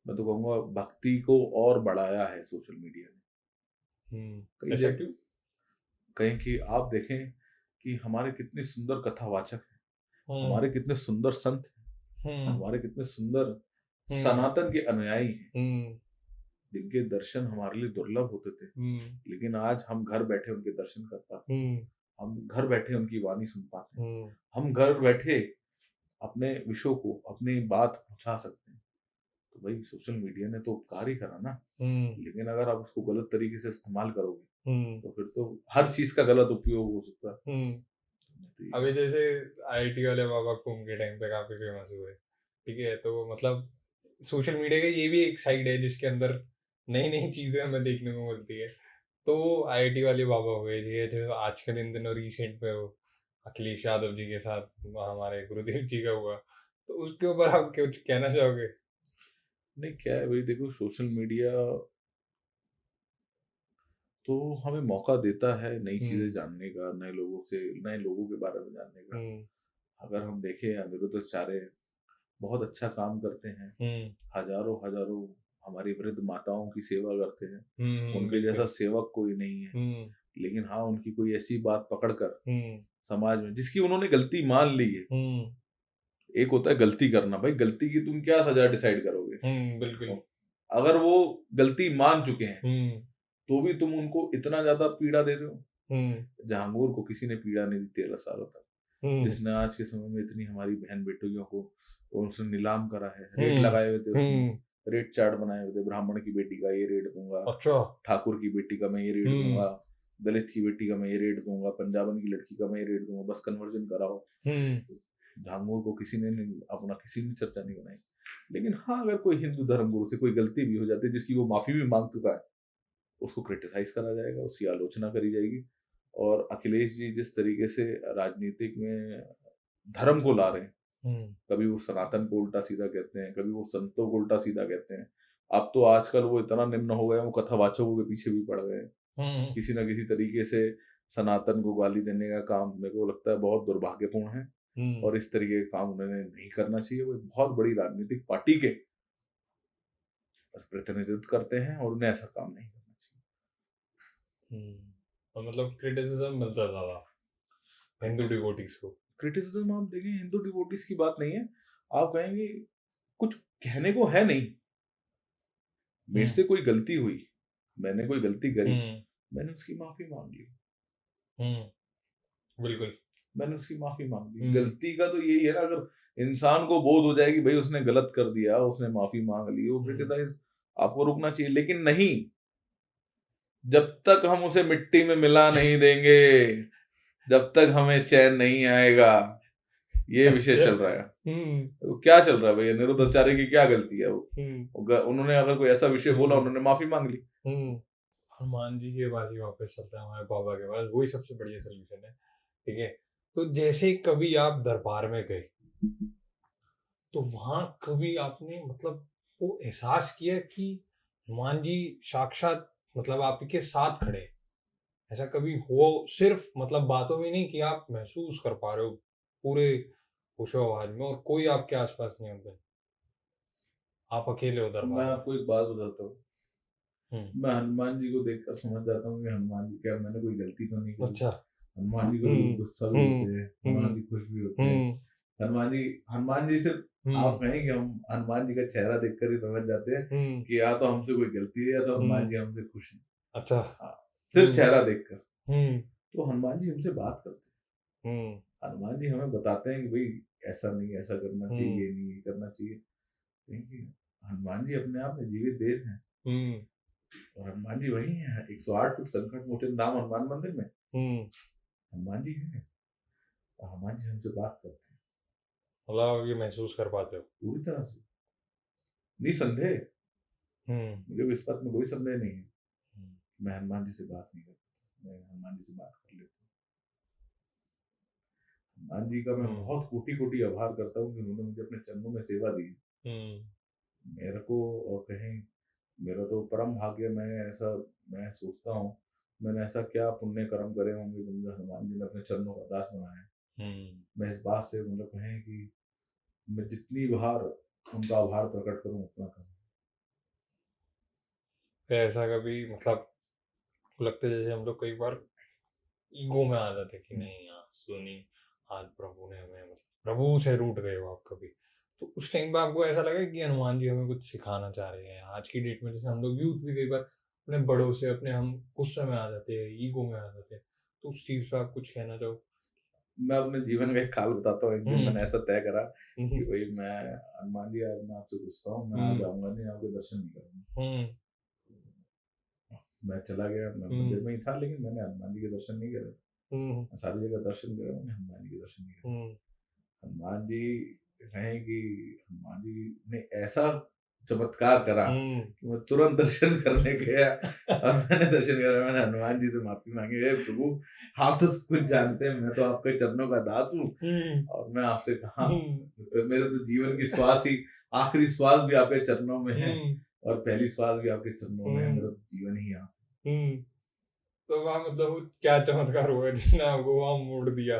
मैं तो कहूँगा भक्ति को और बढ़ाया है सोशल मीडिया ने। ऐसा क्यों? कहीं कि आप देखें कि हमारे कितने सुंदर कथावाचक हैं, हमारे कितने सुंदर संत हैं, हमारे कितने सुंदर सनातन के अनुयायी हैं, जिनके दर्शन हमारे लिए दुर्लभ होते थे, लेकिन आज हम घर बैठे उनके दर्शन कर पाते हैं, हम घर बैठे उनकी वाणी सुन पाते हैं, हम घर बैठे अपने विषयों को, अपनी बात पहुंचा सकते हैं। तो भाई सोशल मीडिया ने तो उपकार ही करा ना, लेकिन अगर आप उसको गलत तरीके से इस्तेमाल करोगे तो फिर तो हर चीज का गलत उपयोग हो सकता है। अभी जैसे आईआईटी वाले बाबा कुंभ के टाइम पे काफी फेमस हुए, ठीक है, तो मतलब सोशल मीडिया का ये भी एक साइड है जिसके अंदर नई नई चीजें हमें देखने को मिलती है। तो आईआईटी वाले बाबा हो गए, ये जो आज के दिन और रिसेंट में वो अखिलेश यादव जी के साथ हमारे गुरुदेव जी का हुआ, तो उसके ऊपर आप कुछ कहना चाहोगे? नहीं, क्या है भाई, देखो सोशल मीडिया तो हमें मौका देता है नई चीजें जानने का, नए लोगों के बारे में जानने का। अगर हम देखें अनिरुद्धाचार्य बहुत अच्छा काम करते हैं, हजारों हजारों हमारी वृद्ध माताओं की सेवा करते हैं, उनके जैसा सेवक कोई नहीं है। लेकिन हाँ उनकी कोई ऐसी बात पकड़कर समाज में जिसकी उन्होंने गलती मान ली है, एक होता है गलती करना, भाई गलती की तुम क्या सजा डिसाइड करोगे, बिल्कुल। अगर वो गलती मान चुके हैं तो भी तुम उनको इतना ज्यादा पीड़ा दे रहे हो। जहांगीर को किसी ने पीड़ा नहीं दी 13 सालों तक, जिसने आज के समय में इतनी हमारी बहन बेटियों को उसने नीलाम करा है, रेट लगाए हुए थे उसने, रेट चार्ट बनाए हुए थे, ब्राह्मण की बेटी का ये रेट दूंगा, अच्छा, ठाकुर की बेटी का मैं ये रेट दूंगा, दलित की बेटी का मैं ये रेट दूंगा, पंजाबन की लड़की का मैं ये रेट दूंगा, बस कन्वर्जन कराओ। जहांगीर को किसी ने चर्चा नहीं बनाई। लेकिन हाँ अगर कोई हिंदू धर्मगुरु से कोई गलती भी हो जाती है जिसकी वो माफी भी मांग चुका है, उसको क्रिटिसाइज करा जाएगा, उसकी आलोचना करी जाएगी। और अखिलेश जी जिस तरीके से राजनीतिक में धर्म को ला रहे हैं, कभी वो सनातन को उल्टा सीधा कहते हैं, कभी वो संतों को उल्टा सीधा कहते हैं। अब तो आजकल वो इतना निम्न हो गए, वो कथावाचकों के पीछे भी पड़ गए, किसी ना किसी तरीके से सनातन को गाली देने का काम मेरे को लगता है बहुत दुर्भाग्यपूर्ण है। और इस तरीके का काम उन्हें नहीं करना चाहिए। वो बहुत बड़ी राजनीतिक पार्टी के प्रतिनिधित्व करते हैं और उन्हें ऐसा काम नहीं करना चाहिए। और मतलब क्रिटिसिज्म मिलता ज्यादा हिंदू डिवोटीज को। क्रिटिसिज्म आप देखें, हिंदू डिवोटीज की बात नहीं है, आप कहेंगे कुछ कहने को है नहीं, मेरे से कोई गलती हुई, मैंने कोई गलती करी, मैंने उसकी माफी मांग ली, बिल्कुल मैंने उसकी माफी मांग ली। गलती का तो यही है ना, अगर इंसान को बोध हो जाए कि भाई उसने गलत कर दिया, उसने माफी मांग ली, वो क्रिटिसाइज आपको रुकना चाहिए। लेकिन नहीं, जब तक हम उसे मिट्टी में मिला नहीं देंगे, जब तक हमें चैन नहीं आएगा। ये विषय चल रहा है। तो क्या चल रहा है भैया, निरुद्धाचार्य की क्या गलती है? वो उन्होंने अगर कोई ऐसा विषय बोला, उन्होंने माफी मांग ली। हनुमान जी के पास ही वापस चलते हैं, हमारे बाबा के पास, वही सबसे बढ़िया सोल्यूशन है। ठीक है, तो जैसे कभी आप दरबार में गए तो वहां कभी आपने मतलब वो एहसास किया कि हनुमान जी साक्षात मतलब आपके साथ खड़े, ऐसा कभी हो? सिर्फ मतलब बातों में नहीं, कि आप महसूस कर पा रहे हो पूरे होशो आवाज में और कोई आपके आसपास नहीं होता, आप अकेले हो दरबार मैं में। आपको एक बात बताता हूँ, मैं हनुमान जी को देखकर समझ जाता हूँ कि हनुमान जी क्या, मैंने कोई गलती तो नहीं की। अच्छा, हनुमान जी को गुस्सा भी होते हैं, हनुमान जी खुश भी होते हैं। हनुमान जी से आप कहें कि हम हनुमान जी का चेहरा देखकर ही समझ जाते हैं कि या तो हमसे कोई गलती है या तो हनुमान जी हमसे खुश हैं। अच्छा, सिर्फ चेहरा देखकर। तो हनुमान जी हमसे बात करते हैं, हनुमान जी हमें बताते हैं कि भाई ऐसा नहीं, ऐसा करना चाहिए, ये नहीं, ये करना चाहिए। हनुमान जी अपने आप में जीवित देव हैं। और हनुमान जी वही है, 108 फुट संकट मोचन धाम हनुमान मंदिर में हनुमान जी हैं, और हनुमान जी हमसे बात करते हैं। मतलब ये महसूस कर पाते हो पूरी तरह से, निसंदेह। मुझे इस बात में कोई संदेह नहीं है, मैं हनुमान जी से बात नहीं करता, मैं हनुमान जी से बात कर लेता हूँ। हनुमान जी का मैं बहुत कोटि कोटि आभार करता हूँ कि उन्होंने मुझे अपने चरणों में सेवा दी। मेरे को, और कहें मेरा तो परम भाग्य, मैं सोचता हूँ मैंने ऐसा क्या पुण्य कर्म करे होंगे जो मुझे हनुमान जी ने अपने चरणों का दास बनाया है। मैं इस बात से मतलब कहें कि मैं जितनी बार उनका आभार प्रकट करूं उतना कम। ऐसा कभी मतलब लगता है जैसे हम लोग कई बार ईगो में आ जाते कि नहीं यार सुनी, आज प्रभु ने हमें मतलब प्रभु से रूठ गए हो आप कभी, तो उस टाइम पे आपको ऐसा लगा कि हनुमान जी हमें कुछ सिखाना चाह रहे हैं? आज की डेट में जैसे हम लोग यूथ भी कई बार अपने बड़ों से अपने हम गुस्से में आ जाते हैं, ईगो में आ जाते हैं, तो उस चीज पे आप कुछ कहना चाहो? मैं अपने जीवन का एक काल बताता हूँ। एक दिन मैंने ऐसा तय करा कि भाई मैं हनुमान जी, आज मैं आपसे गुस्सा हूँ, मैं आज आऊंगा नहीं, आपके दर्शन नहीं करूंगा। मैं चला गया, मैं मंदिर में ही था, लेकिन मैंने हनुमान जी के दर्शन नहीं करे। मैं सारी जगह दर्शन करे, मैंने हनुमान जी के दर्शन नहीं करे। हनुमान जी कहें कि हनुमान जी ने ऐसा चमत्कार करा कि मैं तुरंत दर्शन करने गया और मैंने दर्शन करा। मैंने हनुमान जी से माफी मांगी, हे प्रभु आप तो सब कुछ जानते हैं, मैं तो आपके चरणों का दास हूँ, और मैं आपसे कहा, तो मेरे तो जीवन की श्वास ही, आखिरी श्वास भी आपके चरणों में है और पहली श्वास भी आपके चरणों में है, मेरा तो जीवन ही आप। तो वहाँ मतलब क्या चमत्कार हुआ जिसने आपको वहाँ मोड़ दिया,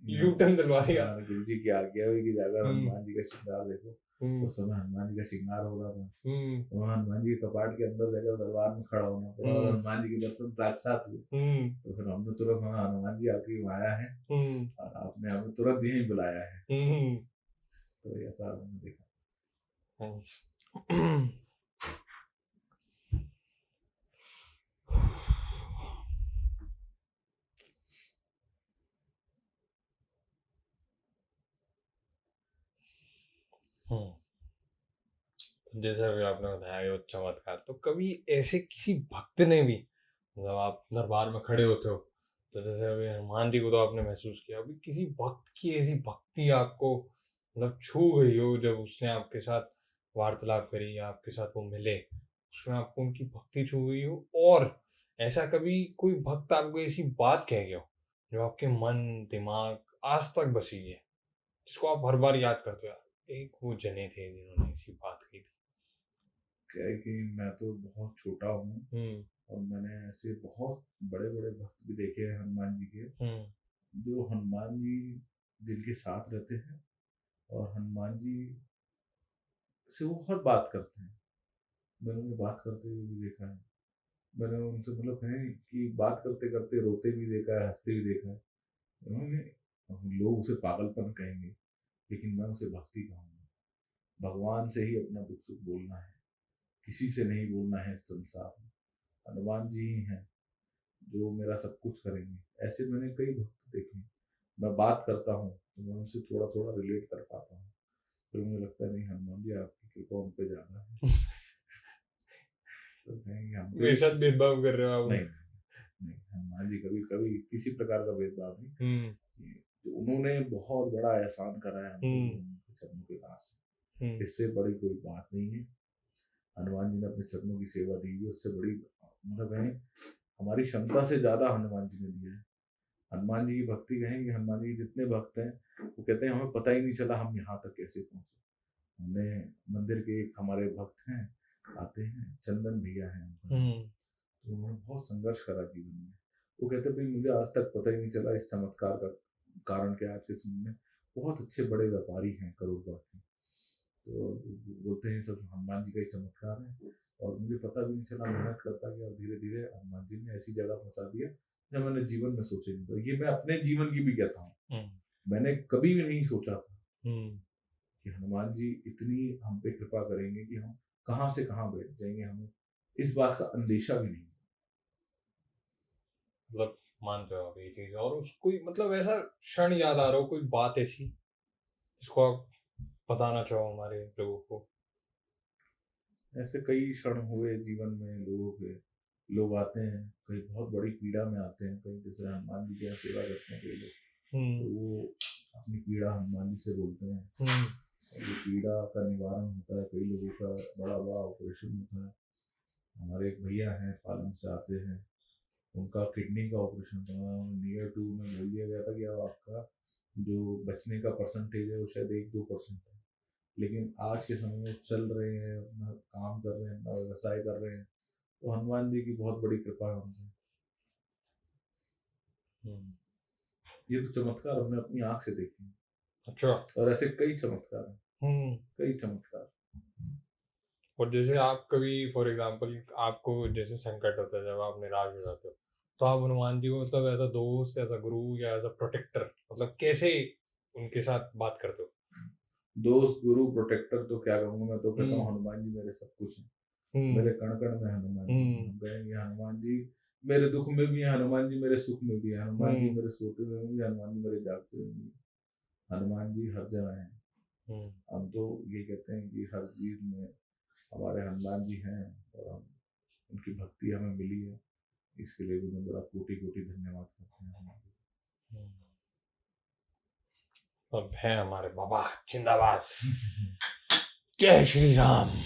यूटर्न दिलवा दिया? गुरु जी की आज्ञा हुई कि जाकर हनुमान जी का श्रृंगार देखो। उस समय हनुमान जी का श्रृंगार हो रहा था, तो हनुमान जी के कपाट के अंदर जाकर दरबार में खड़ा होना पड़ा और हनुमान जी के दर्शन साक्षात हुए। तो फिर हमने तुरंत सुना हनुमान जी आपकी माया है और आपने हमें तुरंत यही बुलाया है। तो ऐसा हमने देखा। जैसे अभी आपने बताया ये चमत्कार, तो कभी ऐसे किसी भक्त ने भी, मतलब आप दरबार में खड़े होते हो तो जैसे अभी हनुमान जी को तो आपने महसूस किया, अभी किसी भक्त की ऐसी भक्ति आपको मतलब छू गई हो, जब उसने आपके साथ वार्तालाप करी या आपके साथ वो मिले, उसमें आपको उनकी भक्ति छू गई हो, और ऐसा कभी कोई भक्त आपको ऐसी बात कह गया हो जो आपके मन दिमाग आज तक बसी है, जिसको आप हर बार याद करते हो, यार एक वो जने थे जिन्होंने ऐसी बात कही थी? क्या है कि मैं तो बहुत छोटा हूँ और मैंने ऐसे बहुत बड़े बड़े भक्त भी देखे हैं हनुमान जी के, जो हनुमान जी जिनके साथ रहते हैं और हनुमान जी से वो हर बात करते हैं। मैंने उन्हें बात करते हुए भी देखा है, मैंने उनसे मतलब कहें कि बात करते करते रोते भी देखा है, हंसते भी देखा है। उन्होंने लोग उसे पागलपन कहेंगे लेकिन मैं उसे भक्ति कहूँगा। भगवान से ही अपना दुख सुख बोलना है, किसी से नहीं बोलना है इस संसार में। हनुमान जी ही हैं जो मेरा सब कुछ करेंगे। ऐसे मैंने कई भक्त देखे। मैं बात करता हूँ तो मैं उनसे थोड़ा थोड़ा रिलेट कर पाता हूँ, फिर मुझे लगता है नहीं हनुमान जी आपकी कृपा उन पे ज्यादा है। तो कहेंगे हम मेरे साथ भेदभाव कर रहे हो आप? नहीं नहीं, हनुमान जी कभी कभी किसी प्रकार का भेदभाव नहीं। जो उन्होंने बहुत बड़ा एहसान करा है हमको उनके चरणों के पास, इससे बड़ी कोई बात नहीं है। हनुमान जी ने अपने चरणों की सेवा दी हुई, उससे बड़ी मतलब है हमारी क्षमता से ज्यादा हनुमान जी ने दिया है। हनुमान जी की भक्ति कहेंगे, हनुमान जी के जितने भक्त हैं वो कहते हैं हमें पता ही नहीं चला हम यहाँ तक कैसे पहुंचे। हमने मंदिर के एक हमारे भक्त हैं आते हैं, चंदन भैया हैं, तो उन्होंने बहुत संघर्ष करा जीवन में। वो कहते भाई मुझे आज तक पता ही नहीं चला इस चमत्कार का कारण क्या। आज के समय में बहुत अच्छे बड़े व्यापारी हैं करोड़पति के, तो बोलते हैं सब हनुमान जी का ही चमत्कार है और मुझे पता भी नहीं चला, मेहनत करता गया और धीरे धीरे हनुमान जी ने ऐसी जगह पहुंचा दिया जब मैंने जीवन में सोचे नहीं। तो ये मैं अपने जीवन की भी कहता हूँ, मैंने कभी भी नहीं सोचा था कि हनुमान जी इतनी हम पे कृपा करेंगे कि हम कहाँ से कहाँ बैठ जाएंगे, हमें इस बात का अंदेशा भी नहीं। मतलब मानते हो आप ये चीज? और उसको मतलब ऐसा क्षण याद आ रहा हो, कोई बात ऐसी जिसको आप बताना चाहो हमारे लोगों को? ऐसे कई क्षण हुए जीवन में लोगों के, लोग आते हैं कई बहुत बड़ी पीड़ा में आते हैं, कई जैसे हनुमान जी की यहाँ सेवा करते हैं कई लोग, तो वो अपनी पीड़ा हनुमान जी से बोलते हैं और ये पीड़ा का निवारण होता है। कई लोगों का बड़ा बड़ा ऑपरेशन होता है। हमारे एक भैया हैं पालन से आते हैं, उनका किडनी का ऑपरेशन था, नियर टू में बोल दिया गया था कि अब आपका जो बचने का परसेंटेज है वो शायद 1-2% है, लेकिन आज के समय में चल रहे हैं, अपना काम कर रहे हैं, अपना व्यवसाय कर रहे हैं। तो हनुमान जी की बहुत बड़ी कृपा है उनसे। ये तो चमत्कार हमने अपनी आंख से देखे। अच्छा। और ऐसे कई चमत्कार हैं, कई चमत्कार। और जैसे आप कभी फॉर एग्जांपल आपको जैसे संकट होता है, जब आप निराश हो जाते हो, तो आप हनुमान जी को मतलब एज अ दोस्त, एज अ गुरु या एज अ प्रोटेक्टर मतलब कैसे उनके साथ बात करते हो? दोस्त गुरु प्रोटेक्टर तो क्या कहूँगा, मैं तो कहता हूँ हनुमान जी मेरे सब कुछ हैं। मेरे कण कण में हनुमान जी, हम कहेंगे हनुमान जी मेरे दुख में भी है, हनुमान जी मेरे सुख में भी है, हनुमान जी मेरे सोते हुए भी, हनुमान जी मेरे जागते हुए भी, हनुमान जी हर जगह हैं। हम तो ये कहते हैं कि हर चीज में हमारे हनुमान जी हैं और हम उनकी भक्ति हमें मिली है, इसके लिए भी मैं बड़ा कोटि कोटि धन्यवाद करते हैं हमारे। अब है हमारे बाबा जिंदाबाद। जय श्री राम।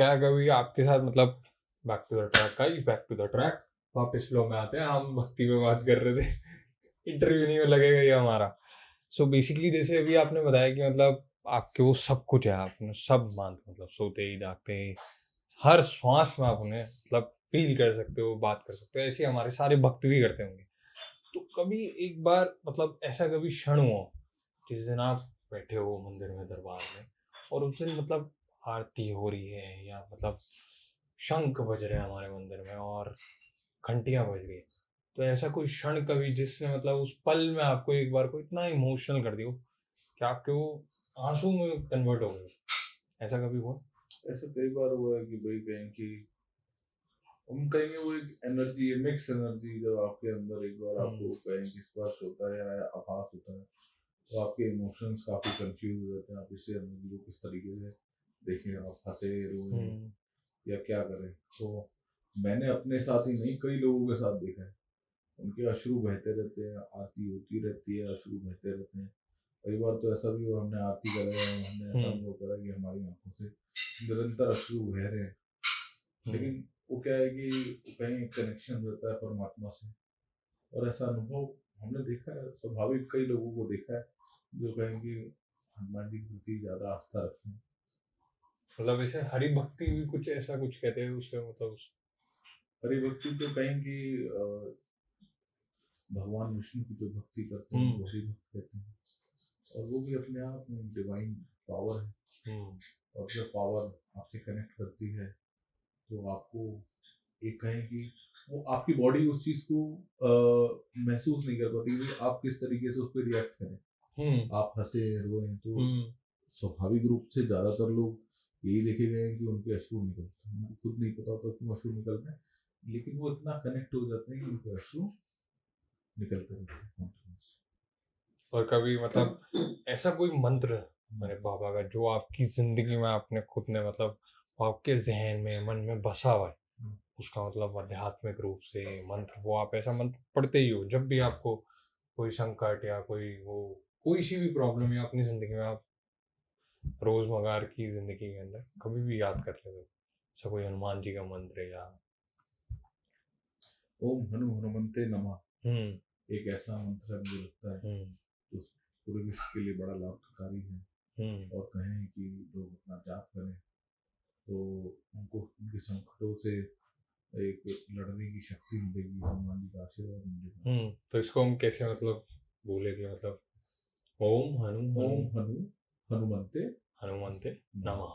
क्या कभी आपके साथ मतलब बैक टू द ट्रैक का ही बैक टू द ट्रैक वापस फ्लो में आते हैं, हम भक्ति पे बात कर रहे थे, इंटरव्यू नहीं लगेगा ये हमारा। सो बेसिकली जैसे अभी आपने बताया कि मतलब आपके वो सब कुछ है, आपने सब मानते मतलब सोते ही जागते ही हर श्वास में आप उन्हें मतलब फील कर सकते हो, बात कर सकते हो, ऐसे हमारे सारे भक्त भी करते होंगे। तो कभी एक बार मतलब ऐसा कभी क्षण हुआ जिस दिन आप बैठे हो मंदिर में दरबार में और उस दिन मतलब आरती हो रही है या मतलब शंख बज रहे हैं हमारे मंदिर में और घंटियां बज रही है, तो ऐसा कोई क्षण कभी जिसने मतलब उस पल में आपको एक बार को इतना इमोशनल कर दियो कि आपके वो आंसू में कन्वर्ट हो गए, ऐसा कभी हुआ? ऐसा कई बार हुआ है कि भाई कहें कि हम कहेंगे वो एक एनर्जी है, मिक्स एनर्जी, जब आपके अंदर एक बार आपको कहें कि स्पर्श होता है या आभास होता है तो आपके इमोशंस काफ़ी कंफ्यूज हो जाते हैं। आप इससे एनर्जी को किस तरीके से देखें, आप हंसे रोए या क्या करें। तो मैंने अपने साथ ही नहीं कई लोगों के साथ देखा है, उनके अश्रु बहते रहते हैं, आरती होती रहती है, अश्रु बहते रहते हैं। कई बार तो ऐसा भी हुआ, हमने आरती करा है, हमने ऐसा अनुभव करा कि हमारी आंखों से निरंतर अश्रु बह रहे हैं, लेकिन वो क्या है कि कहीं कनेक्शन रहता है परमात्मा से। और ऐसा अनुभव हमने देखा है, स्वाभाविक कई लोगों को देखा है जो कहें कि हनुमान जी के प्रति ज़्यादा आस्था रखते हैं। मतलब ऐसे हरि भक्ति भी कुछ ऐसा कुछ कहते हैं उसके मतलब हरि भक्ति तो कहें कि भगवान विष्णु की जो भक्ति करते हैं वो हरि भक्त कहते हैं, और वो भी अपने आप में डिवाइन पावर है। और जब पावर आपसे कनेक्ट करती है तो आपको एक कहें कि वो आपकी बॉडी उस चीज़ को महसूस नहीं कर पाती कि आप किस तरीके से उस पर रिएक्ट करें। आप हंसे रोए तो स्वाभाविक रूप से ज़्यादातर लोग यही देखे गए हैं कि उनके अश्रु निकलते हैं, उनको खुद नहीं पता होता क्यों अश्रु निकल रहे हैं, लेकिन वो इतना कनेक्ट हो जाते हैं कि उनके अश्रु निकलते रहते हैं। और कभी मतलब ऐसा कोई मंत्र मेरे बाबा का जो आपकी जिंदगी में आपने खुद ने मतलब आपके जहन में मन में बसा हुआ है, उसका मतलब आध्यात्मिक रूप से मंत्र, वो आप ऐसा मंत्र पढ़ते ही हो जब भी आपको कोई संकट या कोई वो कोई सी भी प्रॉब्लम है अपनी जिंदगी में, आप रोजमर्रा की जिंदगी के अंदर कभी भी याद कर लेते हो, ऐसा कोई हनुमान जी का मंत्र या ओम हनुमंते नमः एक ऐसा मंत्र है, मुझे लगता है जो पूरे विश्व के लिए बड़ा लाभकारी है। और कहें कि लोग अपना जाप करें तो उनको उनके संकटों से एक लड़ने की शक्ति मिलेगी, हनुमान जी का आशीर्वाद मिलेगा। तो इसको हम कैसे मतलब बोलेंगे, मतलब ओम हनुमंते नमः,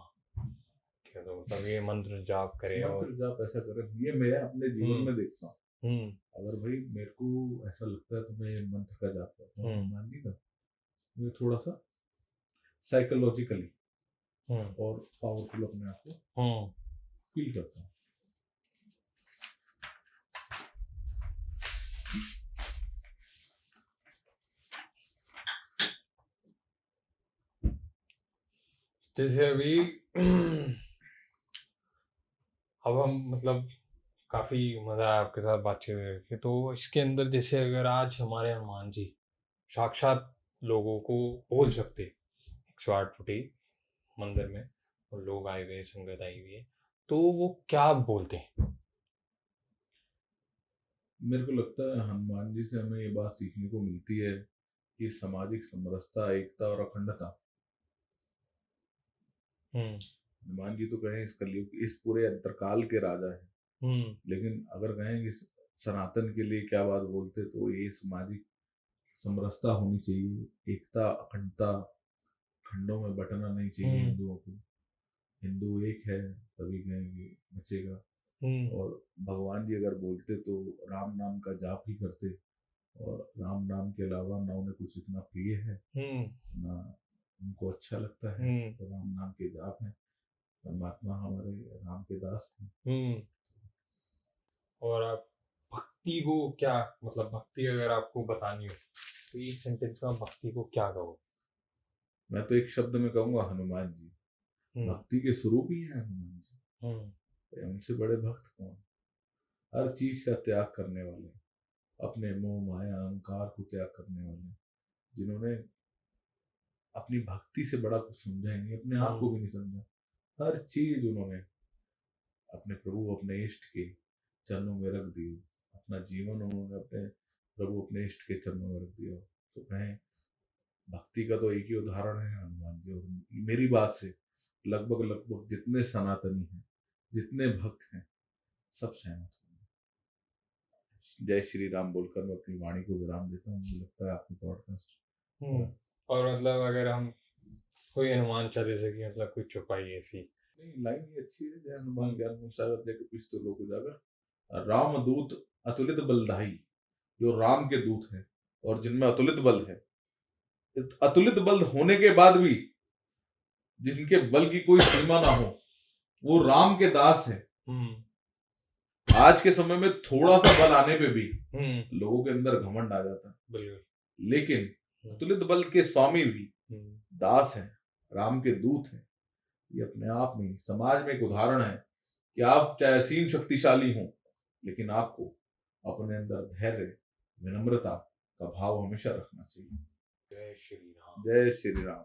तो मतलब ये मंत्र जाप करे मंत्र जाप ऐसा करें, ये मैं अपने जीवन में देखता हूँ। अगर भाई मेरे को ऐसा लगता है तो मैं मंत्र का जाप करता हूँ हनुमान जी का, मैं थोड़ा सा साइकोलॉजिकली और पावरफुल अपने आप को फील करता हूँ। जैसे अभी अब हम मतलब काफ़ी मज़ा आया आपके साथ बातचीत करके, तो इसके अंदर जैसे अगर आज हमारे हनुमान जी साक्षात लोगों को बोल सकते 108 फुटी मंदिर में और लोग आए हुए, संगत आई हुई है, तो वो क्या बोलते हैं? मेरे को लगता है हनुमान जी से हमें ये बात सीखने को मिलती है कि सामाजिक समरसता, एकता और अखंडता। हनुमान जी तो कहें इस कलयुग, इस पूरे अंतरकाल के राजा हैं, लेकिन अगर कहें कि सनातन के लिए क्या बात बोलते तो ये सामाजिक समरसता होनी चाहिए, एकता, अखंडता, खंडों में बंटना नहीं चाहिए हिंदुओं को। हिंदू एक है तभी कहेंगे बचेगा। और भगवान जी अगर बोलते तो राम नाम का जाप ही करते, और राम नाम के अलावा ना उन्हें कुछ इतना प्रिय है ना उनको अच्छा लगता है, तो राम नाम के जाप है, परमात्मा हमारे राम के दास हैं। और आप भक्ति को क्या मतलब, भक्ति अगर आपको बतानी हो तो एक सेंटेंस में आप भक्ति को क्या कहोगे? मैं तो एक शब्द में कहूंगा हनुमान जी। भक्ति के स्वरूप ही है हनुमान जी। उनसे बड़े भक्त कौन? हर चीज का त्याग करने वाले, अपने मोह माया अहंकार को त्याग करने वाले, जिन्होंने अपनी भक्ति से बड़ा कुछ समझा ही नहीं, अपने आप को भी नहीं समझा। हर चीज उन्होंने अपने प्रभु अपने इष्ट के चरणों में रख दिए, अपना जीवन उन्होंने अपने प्रभु अपने इष्ट के चरणों में रख दिया। तो कहें भक्ति का तो एक ही उदाहरण है हनुमान जी। और मेरी बात से लगभग लगभग जितने सनातनी हैं, जितने भक्त हैं, सब सहमत होंगे। जय श्री राम बोलकर मैं अपनी वाणी को विराम देता हूँ। मुझे लगता है आपने पॉडकास्ट और मतलब अगर हम कोई हनुमान चालीसा की मतलब कोई चौपाई ऐसी नहीं, लाइन ये अच्छी है, जय हनुमान ज्ञान सागर जय कपीस तो लोक उजागर, राम दूत अतुलित बलधाई। जो राम के दूत हैं और जिनमें अतुलित बल है, अतुलित बल होने के बाद भी जिनके बल की कोई सीमा ना हो, वो राम के दास है। आज के समय में थोड़ा सा बल आने पे भी लोगों के अंदर घमंड आ जाता है, लेकिन अतुलित बल के स्वामी भी दास हैं, राम के दूत हैं। ये अपने आप में समाज में एक उदाहरण है कि आप चाहे असीम शक्तिशाली हों, लेकिन आपको अपने अंदर धैर्य, विनम्रता का भाव हमेशा रखना चाहिए। जय श्री राम। जय श्री राम।